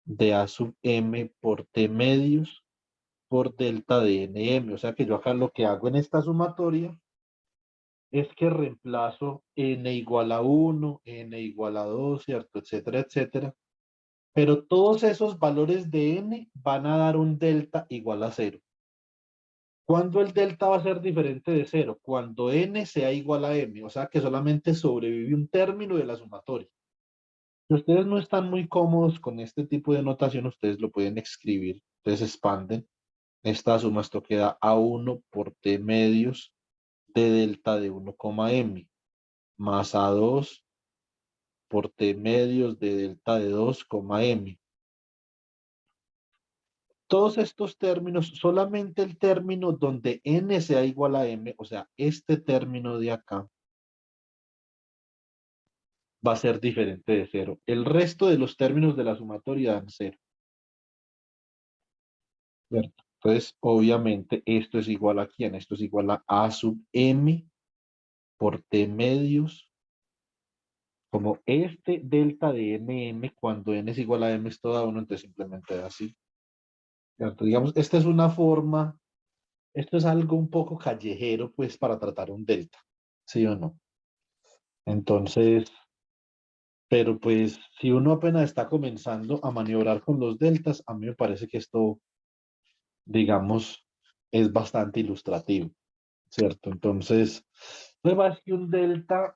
de a sub m por t medios por delta de nm. O sea que yo acá lo que hago en esta sumatoria es que reemplazo n igual a 1, n igual a 2, ¿cierto? Etcétera, etcétera. Pero todos esos valores de n van a dar un delta igual a 0. ¿Cuándo el delta va a ser diferente de 0? Cuando n sea igual a m, o sea que solamente sobrevive un término de la sumatoria. Si ustedes no están muy cómodos con este tipo de notación, ustedes lo pueden escribir. Entonces expanden esta suma, esto queda a1 por t medios de delta de 1, m más a2 por t medios de delta de 2, m. Todos estos términos, solamente el término donde n sea igual a m, o sea, este término de acá, va a ser diferente de 0. El resto de los términos de la sumatoria dan 0. ¿Cierto? Entonces, obviamente, esto es igual a ¿quién? Esto es igual a sub m por t medios, como este delta de nm, cuando n es igual a m es toda 1, entonces simplemente da así. ¿Cierto? Digamos, esta es una forma, esto es algo un poco callejero, pues, para tratar un delta, ¿sí o no? Entonces, pero pues, si uno apenas está comenzando a maniobrar con los deltas, a mí me parece que esto, digamos, es bastante ilustrativo, ¿cierto? Entonces, prueba es que un delta,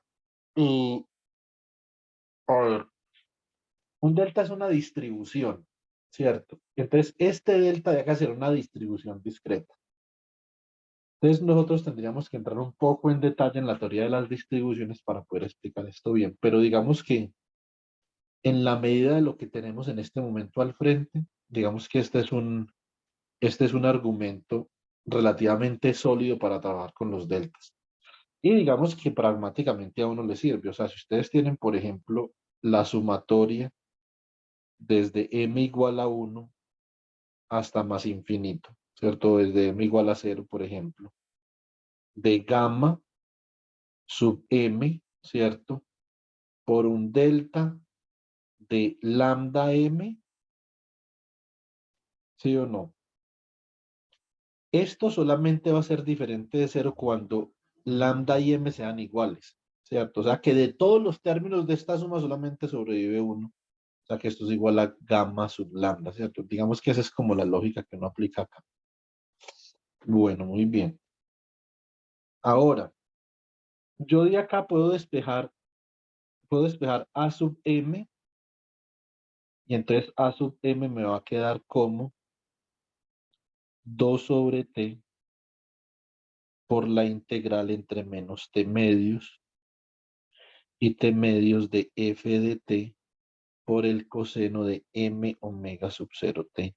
y, a ver, un delta es una distribución, ¿cierto? Entonces, este delta de acá será una distribución discreta. Entonces, nosotros tendríamos que entrar un poco en detalle en la teoría de las distribuciones para poder explicar esto bien. Pero digamos que en la medida de lo que tenemos en este momento al frente, digamos que este es un argumento relativamente sólido para trabajar con los deltas. Y digamos que pragmáticamente a uno le sirve. O sea, si ustedes tienen, por ejemplo, la sumatoria desde m igual a 1 hasta más infinito, ¿cierto? Desde m igual a 0, por ejemplo, de gamma sub m, ¿cierto? Por un delta de lambda m, ¿sí o no? Esto solamente va a ser diferente de 0 cuando lambda y m sean iguales, ¿cierto? O sea que de todos los términos de esta suma solamente sobrevive uno. O sea que esto es igual a gamma sub lambda, ¿cierto? Digamos que esa es como la lógica que uno aplica acá. Bueno, muy bien. Ahora, yo de acá puedo despejar a sub m, y entonces a sub m me va a quedar como 2 sobre t por la integral entre menos t medios y t medios de f de t por el coseno de m omega sub 0 t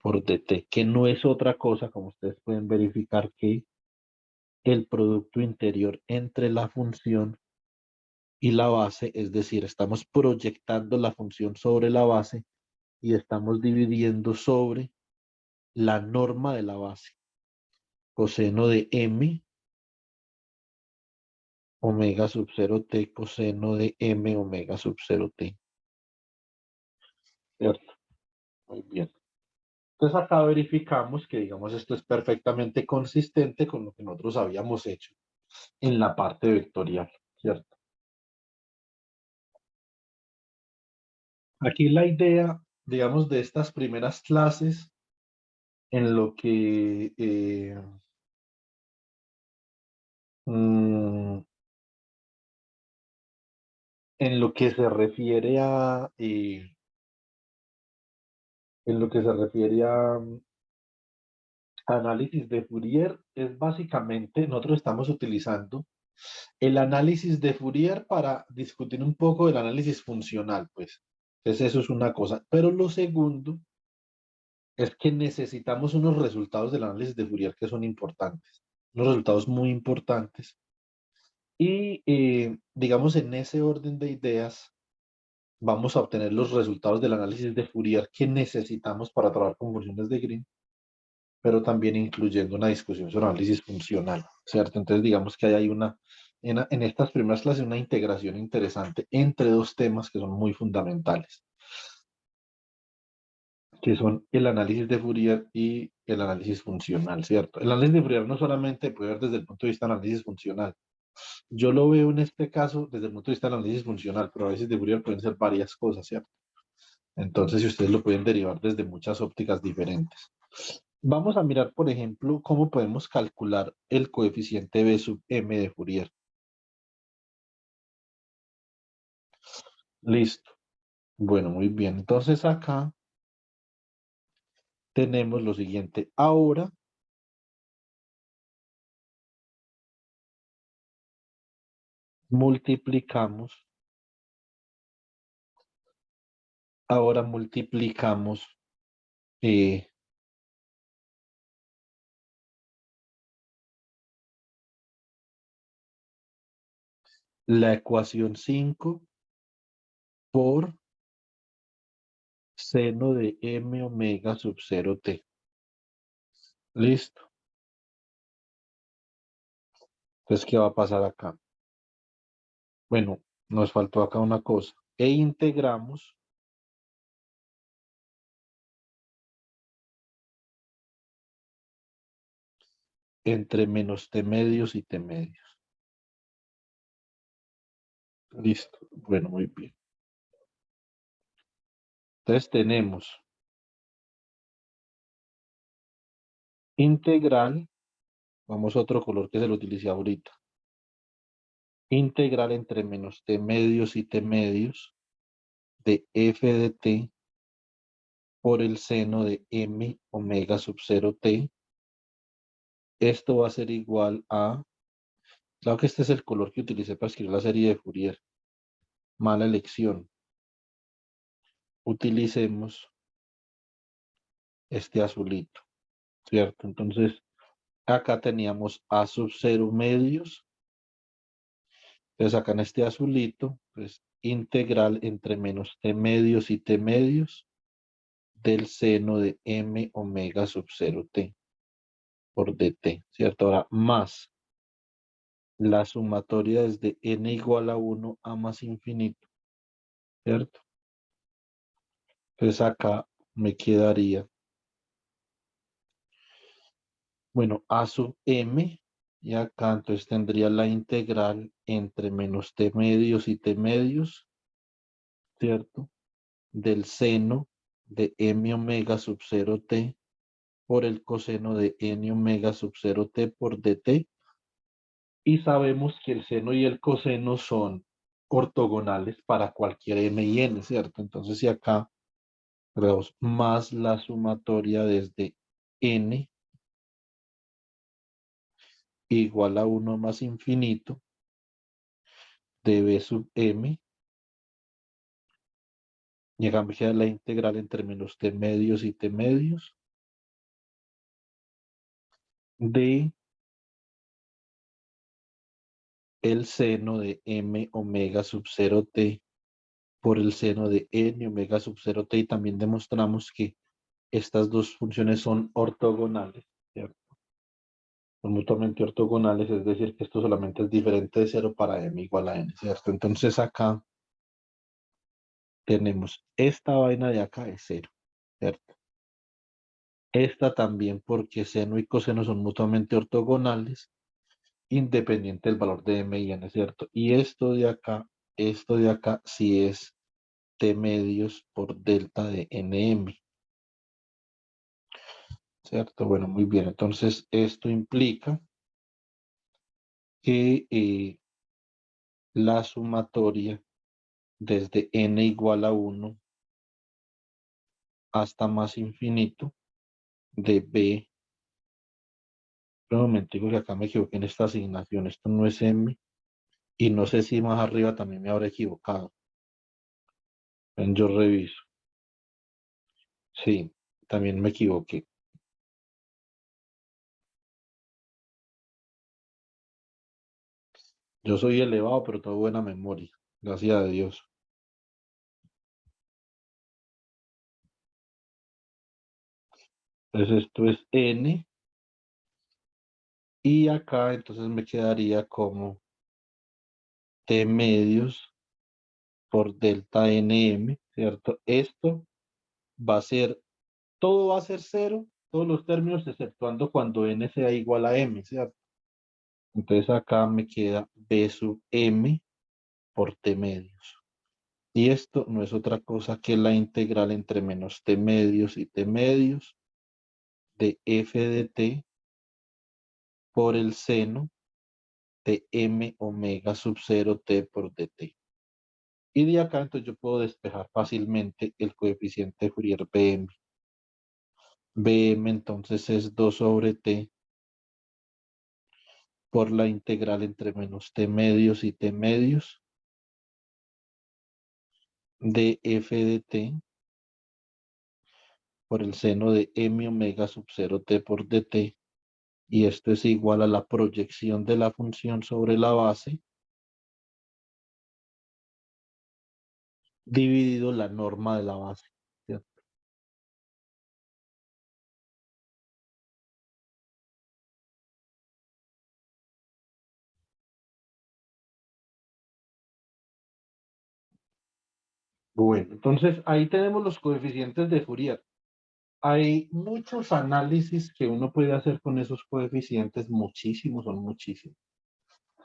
por dt, que no es otra cosa, como ustedes pueden verificar, que el producto interior entre la función y la base, es decir, estamos proyectando la función sobre la base y estamos dividiendo sobre la norma de la base, coseno de m omega sub 0 t coseno de m omega sub 0 t. ¿Cierto? Muy bien. Entonces acá verificamos que, digamos, esto es perfectamente consistente con lo que nosotros habíamos hecho en la parte vectorial, ¿cierto? Aquí la idea, digamos, de estas primeras clases en lo que en lo que se refiere a análisis de Fourier es básicamente, nosotros estamos utilizando el análisis de Fourier para discutir un poco del análisis funcional, pues. Entonces eso es una cosa. Pero lo segundo es que necesitamos unos resultados del análisis de Fourier que son importantes, unos resultados muy importantes. Y digamos, en ese orden de ideas, vamos a obtener los resultados del análisis de Fourier que necesitamos para trabajar con funciones de Green, pero también incluyendo una discusión sobre análisis funcional, ¿cierto? Entonces, digamos que hay una, en estas primeras clases, una integración interesante entre dos temas que son muy fundamentales, que son el análisis de Fourier y el análisis funcional, ¿cierto? El análisis de Fourier no solamente puede ver desde el punto de vista del análisis funcional. Yo lo veo en este caso desde el punto de vista del análisis funcional, pero a veces de Fourier pueden ser varias cosas, ¿cierto? Entonces, si ustedes lo pueden derivar desde muchas ópticas diferentes. Vamos a mirar, por ejemplo, cómo podemos calcular el coeficiente B sub m de Fourier. Listo. Bueno, muy bien. Entonces acá tenemos lo siguiente. Ahora multiplicamos eh, la ecuación 5 por seno de m omega sub 0 t. Listo. Entonces, ¿qué va a pasar acá? Bueno, nos faltó acá una cosa. E integramos entre menos t medios y t medios. Listo. Bueno, muy bien. Entonces tenemos integral, vamos a otro color que se lo utilicé ahorita. Integral entre menos t medios y t medios de f de t por el seno de m omega sub 0 t. Esto va a ser igual a, claro que este es el color que utilicé para escribir la serie de Fourier. Mala elección. Utilicemos este azulito, ¿cierto? Entonces, acá teníamos a sub 0 medios. Entonces, acá en este azulito, pues, integral entre menos t medios y t medios del seno de m omega sub 0 t por dt, ¿cierto? Ahora, más la sumatoria desde n igual a 1 a más infinito, ¿cierto? Entonces, acá me quedaría, bueno, a sub m, y acá entonces tendría la integral entre menos t medios y t medios, ¿cierto? Del seno de m omega sub 0 t por el coseno de n omega sub 0 t por dt. Y sabemos que el seno y el coseno son ortogonales para cualquier m y n, ¿cierto? Entonces, si acá, más la sumatoria desde n igual a 1 más infinito de b sub m, y acá me queda la integral entre menos t medios y t medios de el seno de m omega sub 0 t por el seno de n omega sub 0 t, y también demostramos que estas dos funciones son ortogonales, ¿cierto? Son mutuamente ortogonales, es decir, que esto solamente es diferente de 0 para m igual a n, ¿cierto? Entonces acá tenemos esta vaina de acá es 0, ¿cierto? Esta también, porque seno y coseno son mutuamente ortogonales, independiente del valor de m y n, ¿cierto? Y esto de acá sí es t medios por delta de nm, ¿cierto? Bueno, muy bien. Entonces, esto implica que la sumatoria desde n igual a 1 hasta más infinito de b, un momentico que acá me equivoqué en esta asignación, esto no es m, y no sé si más arriba también me habré equivocado. Ven, yo reviso. Sí, también me equivoqué. Yo soy elevado, pero tengo buena memoria. Gracias a Dios. Entonces esto es n, y acá entonces me quedaría como t medios por delta nm, ¿cierto? Esto va a ser, todo va a ser 0, todos los términos exceptuando cuando n sea igual a m, ¿cierto? Entonces acá me queda b sub m por t medios. Y esto no es otra cosa que la integral entre menos t medios y t medios de f de t por el seno de m omega sub 0 t por dt. Y de acá entonces yo puedo despejar fácilmente el coeficiente de Fourier Bm. Bm entonces es 2 sobre t por la integral entre menos t medios y t medios de f de t por el seno de m omega sub 0 t por dt. Y esto es igual a la proyección de la función sobre la base dividido la norma de la base, ¿cierto? Bueno, entonces ahí tenemos los coeficientes de Fourier. Hay muchos análisis que uno puede hacer con esos coeficientes, muchísimos, son muchísimos,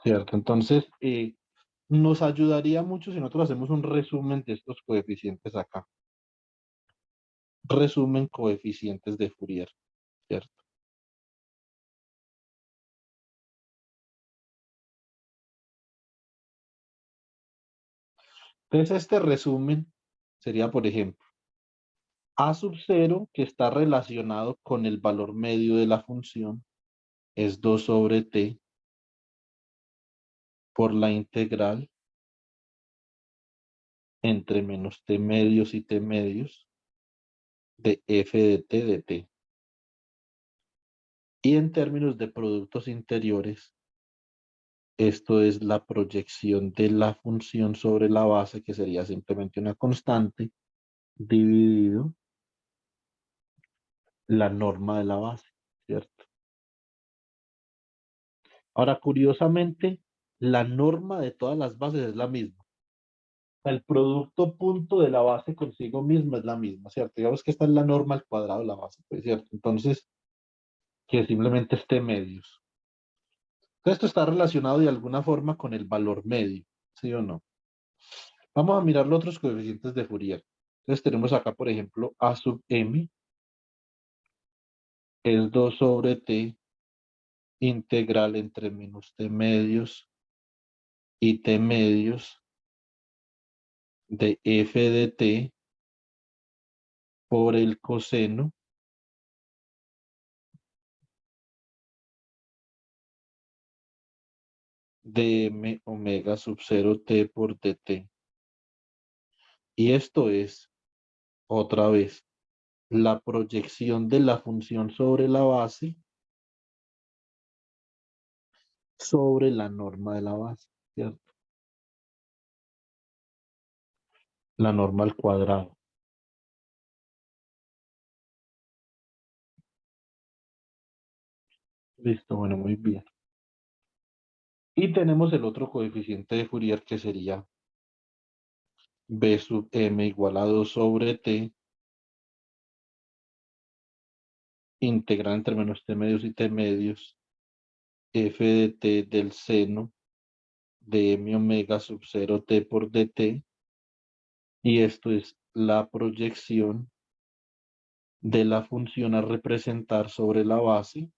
¿cierto? Entonces, nos ayudaría mucho si nosotros hacemos un resumen de estos coeficientes acá. Resumen coeficientes de Fourier, ¿cierto? Entonces, este resumen sería, por ejemplo, a sub 0, que está relacionado con el valor medio de la función, es 2 sobre t por la integral entre menos t medios y t medios de f de t de t. Y en términos de productos interiores, esto es la proyección de la función sobre la base, que sería simplemente una constante, dividido la norma de la base, ¿cierto? Ahora, curiosamente, la norma de todas las bases es la misma. El producto punto de la base consigo mismo es la misma, ¿cierto? Digamos que esta es la norma al cuadrado de la base, pues, ¿cierto? Entonces, que simplemente esté medios. Entonces, esto está relacionado de alguna forma con el valor medio, ¿sí o no? Vamos a mirar los otros coeficientes de Fourier. Entonces, tenemos acá, por ejemplo, a sub m es 2 sobre t integral entre menos t medios y t medios de f de t por el coseno dm omega sub 0 t por dt. Y esto es, otra vez, la proyección de la función sobre la base sobre la norma de la base, ¿cierto? La norma al cuadrado. Listo, bueno, muy bien. Y tenemos el otro coeficiente de Fourier que sería b sub m igual a 2 sobre t, integral entre menos t medios y t medios, f de t del seno de m omega sub 0 t por dt, y esto es la proyección de la función a representar sobre la base.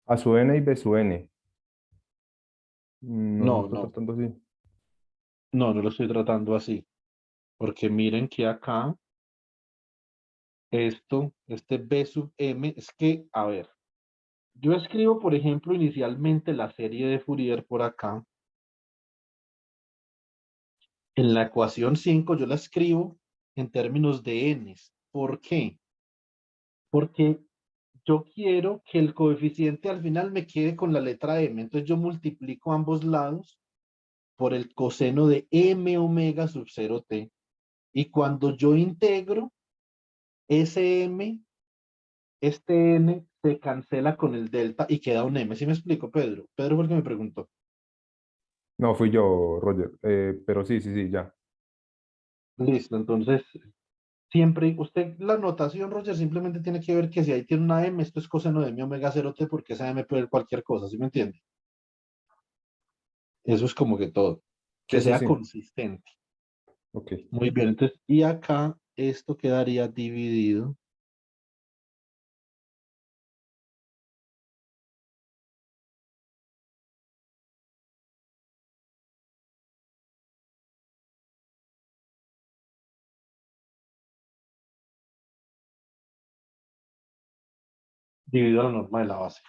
A su n y b su n. No lo No, estoy no, tratando así. no lo estoy tratando así, porque miren que acá este b sub m, es que, a ver, yo escribo, por ejemplo, inicialmente la serie de Fourier por acá. En la ecuación 5 yo la escribo en términos de n's. ¿Por qué? Porque yo quiero que el coeficiente al final me quede con la letra m. Entonces yo multiplico ambos lados por el coseno de m omega sub 0 t. Y cuando yo integro, ese m, este n, se cancela con el delta y queda un m. ¿Sí me explico, Pedro? Pedro fue el que me preguntó. No, fui yo, Roger. Pero sí, sí, sí, ya. Listo, entonces siempre, usted, la notación, Roger, simplemente tiene que ver que si ahí tiene una m, esto es coseno de mi omega 0t, porque esa m puede ser cualquier cosa, ¿sí me entiende? Eso es como que todo. Que Sí, sí, sea sí. consistente. Ok. Muy bien, entonces, y acá esto quedaría dividido a la norma de la base,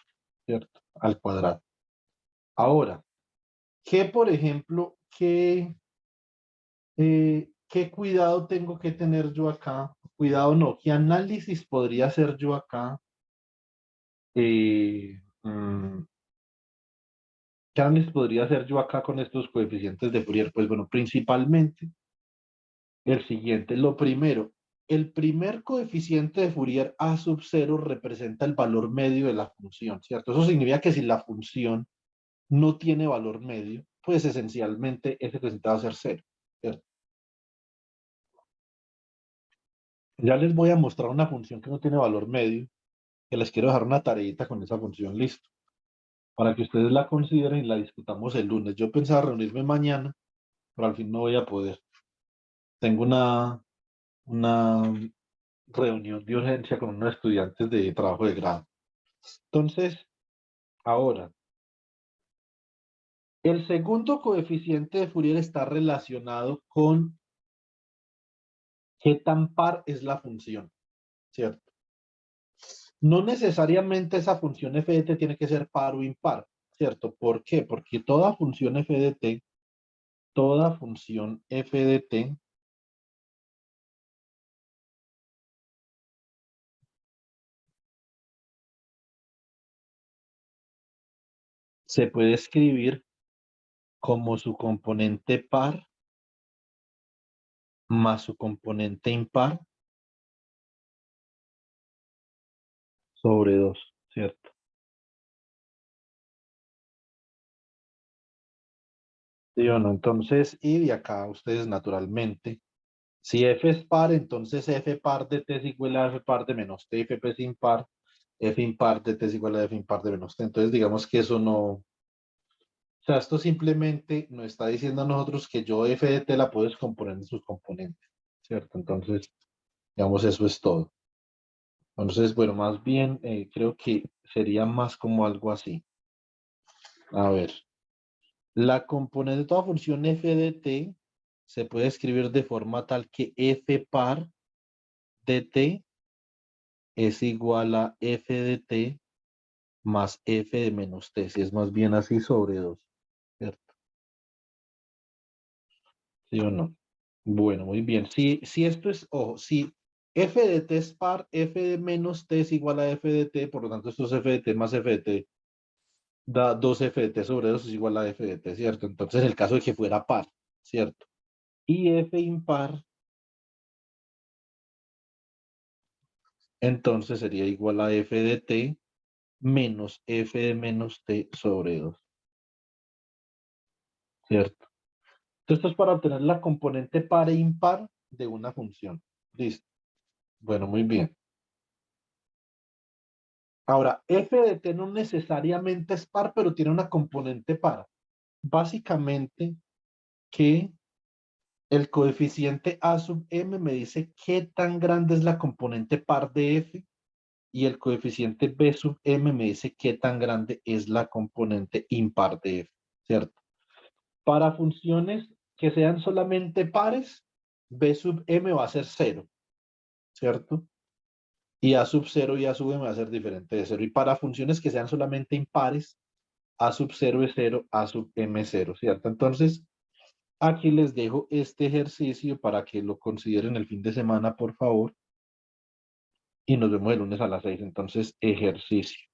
¿cierto? Al cuadrado. Ahora, ¿qué, por ejemplo, qué cuidado tengo que tener yo acá? Cuidado no, ¿qué análisis podría hacer yo acá? Eh, mm, ¿Qué análisis podría hacer yo acá con estos coeficientes de Fourier? Pues bueno, principalmente el siguiente. Lo primero, el primer coeficiente de Fourier a sub 0 representa el valor medio de la función, ¿cierto? Eso significa que si la función no tiene valor medio, pues esencialmente ese coeficiente va a ser 0, ¿cierto? Ya les voy a mostrar una función que no tiene valor medio, que les quiero dejar una tareita con esa función, listo, para que ustedes la consideren y la discutamos el lunes. Yo pensaba reunirme mañana, pero al fin no voy a poder. Tengo una reunión de urgencia con unos estudiantes de trabajo de grado. Entonces, ahora, el segundo coeficiente de Fourier está relacionado con qué tan par es la función, ¿cierto? No necesariamente esa función f de t tiene que ser par o impar, ¿cierto? ¿Por qué? Porque toda función f de t se puede escribir como su componente par más su componente impar sobre 2, ¿cierto? ¿Sí o no? Entonces, y de acá ustedes naturalmente, si f es par, entonces f par de t es igual a f par de menos t, y f es impar, f impar de t es igual a f impar de menos t. Entonces, digamos que eso no, o sea, esto simplemente nos está diciendo a nosotros que yo f de t la puedo descomponer en sus componentes, ¿cierto? Entonces, digamos, eso es todo. Entonces, bueno, más bien creo que sería más como algo así. A ver, la componente de toda función f de t se puede escribir de forma tal que f par de t es igual a f de t más f de menos t, si es más bien así sobre 2, ¿cierto? ¿Sí o no? Bueno, muy bien. Si esto es, ojo, si f de t es par, f de menos t es igual a f de t, por lo tanto esto es f de t más f de t, da 2f de t sobre 2 es igual a f de t, ¿cierto? Entonces, en el caso de que fuera par, ¿cierto? Y f impar, entonces sería igual a f de t menos f de menos t sobre 2, ¿cierto? Entonces, esto es para obtener la componente par e impar de una función. Listo. Bueno, muy bien. Ahora, f de t no necesariamente es par, pero tiene una componente par. Básicamente que el coeficiente a sub m me dice qué tan grande es la componente par de f y el coeficiente b sub m me dice qué tan grande es la componente impar de f, ¿cierto? Para funciones que sean solamente pares, b sub m va a ser 0, ¿cierto? Y a sub 0 y a sub m va a ser diferente de 0. Y para funciones que sean solamente impares, a sub 0 es 0, a sub m es 0, ¿cierto? Entonces, aquí les dejo este ejercicio para que lo consideren el fin de semana, por favor. Y nos vemos el lunes a las 6. Entonces, ejercicio.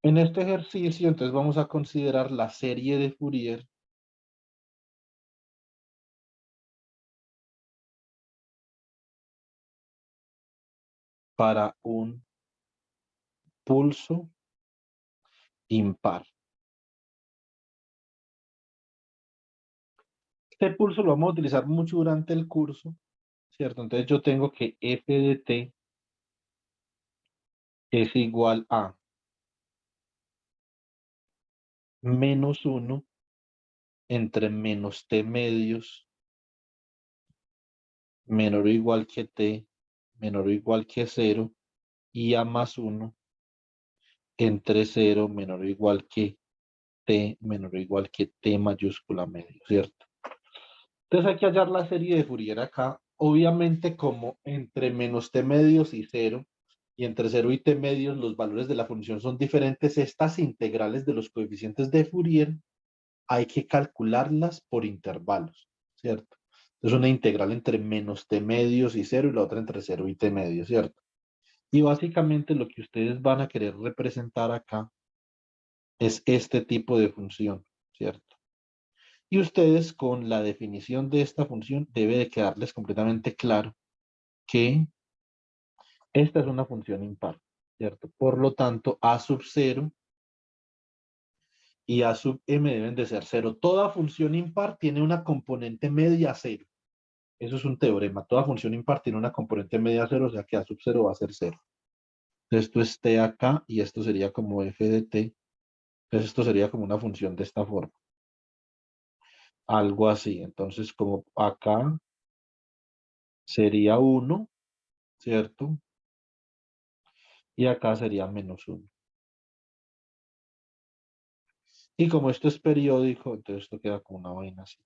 En este ejercicio, entonces vamos a considerar la serie de Fourier para un pulso impar. Este pulso lo vamos a utilizar mucho durante el curso, ¿cierto? Entonces yo tengo que f de t es igual a menos 1 entre menos t medios menor o igual que t menor o igual que 0 y a más 1 entre 0 menor o igual que t menor o igual que t mayúscula medio, ¿cierto? Entonces hay que hallar la serie de Fourier acá. Obviamente como entre menos t medios y 0 y entre 0 y t medios los valores de la función son diferentes, estas integrales de los coeficientes de Fourier hay que calcularlas por intervalos, ¿cierto? Entonces una integral entre menos t medios y 0 y la otra entre 0 y t medios, ¿cierto? Y básicamente lo que ustedes van a querer representar acá es este tipo de función, ¿cierto? Y ustedes con la definición de esta función debe de quedarles completamente claro que esta es una función impar, ¿cierto? Por lo tanto, a sub 0 y a sub m deben de ser 0. Toda función impar tiene una componente media 0. Eso es un teorema. Toda función impar tiene una componente media 0, o sea que a sub 0 va a ser 0. Esto es t acá y esto sería como f de t. Entonces esto sería como una función de esta forma. Algo así. Entonces como acá sería 1, ¿cierto? Y acá sería menos 1. Y como esto es periódico, entonces esto queda como una vaina así.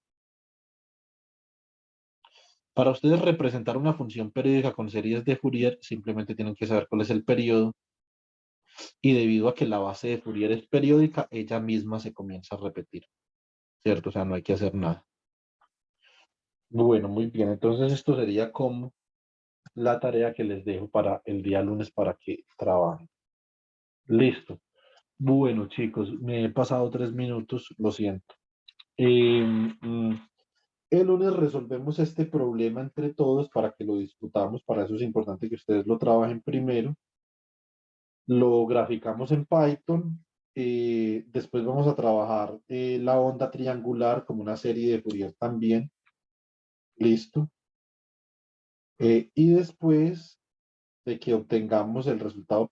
Para ustedes representar una función periódica con series de Fourier, simplemente tienen que saber cuál es el periodo. Y debido a que la base de Fourier es periódica, ella misma se comienza a repetir, ¿cierto? O sea, no hay que hacer nada. Bueno, muy bien. Entonces esto sería como la tarea que les dejo para el día lunes para que trabajen. Listo. Bueno, chicos, me he pasado 3 minutos, lo siento. El lunes resolvemos este problema entre todos para que lo discutamos. Para eso es importante que ustedes lo trabajen primero. Lo graficamos en Python. Después vamos a trabajar la onda triangular como una serie de Fourier también. Listo. Y después de que obtengamos el resultado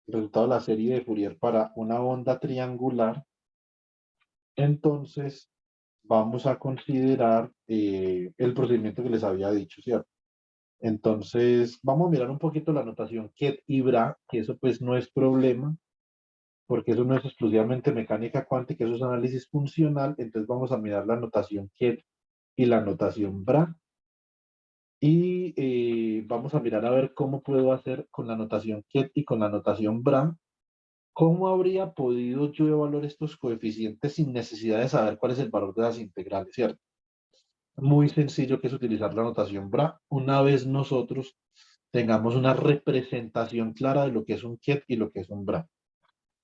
de la serie de Fourier para una onda triangular, entonces vamos a considerar el procedimiento que les había dicho, ¿cierto? Entonces, vamos a mirar un poquito la notación Ket y Bra, que eso pues no es problema, porque eso no es exclusivamente mecánica cuántica, eso es análisis funcional. Entonces vamos a mirar la notación Ket y la notación Bra. Y vamos a mirar a ver cómo puedo hacer con la notación Ket y con la notación Bra ¿Cómo habría podido yo evaluar estos coeficientes sin necesidad de saber cuál es el valor de las integrales, cierto? Muy sencillo, que es utilizar la notación BRA una vez nosotros tengamos una representación clara de lo que es un ket y lo que es un BRA.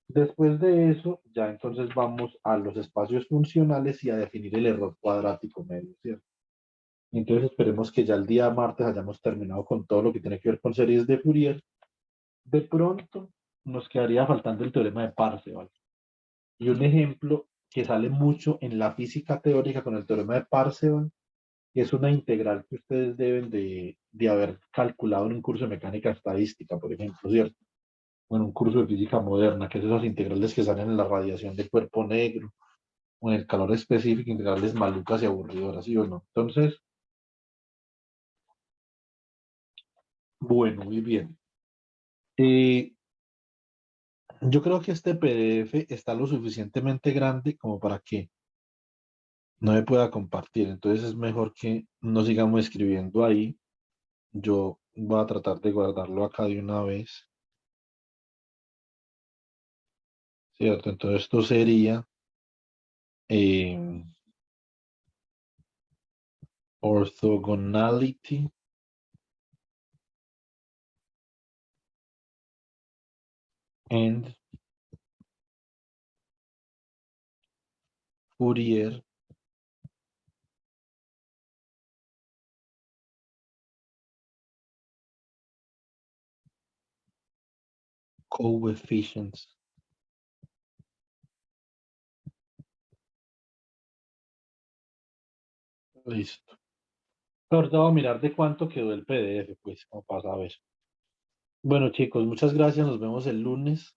Después de eso, ya entonces vamos a los espacios funcionales y a definir el error cuadrático medio, ¿cierto? Entonces esperemos que ya el día martes hayamos terminado con todo lo que tiene que ver con series de Fourier. De pronto nos quedaría faltando el teorema de Parseval. Y un ejemplo que sale mucho en la física teórica con el teorema de Parseval es una integral que ustedes deben de haber calculado en un curso de mecánica estadística, por ejemplo, ¿cierto? O en un curso de física moderna, que es esas integrales que salen en la radiación del cuerpo negro, o en el calor específico, integrales malucas y aburridoras, ¿sí o no? Entonces, bueno, muy bien. Yo creo que este PDF está lo suficientemente grande como para que no me pueda compartir. Entonces es mejor que no sigamos escribiendo ahí. Yo voy a tratar de guardarlo acá de una vez, ¿cierto? Entonces esto sería orthogonality and Fourier coefficients. Listo. Ahorita voy a mirar de cuánto quedó el PDF, pues, como para saber. Bueno, chicos, muchas gracias. Nos vemos el lunes.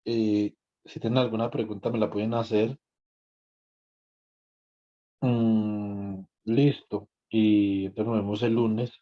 Si tienen alguna pregunta, me la pueden hacer. Listo. Y entonces nos vemos el lunes.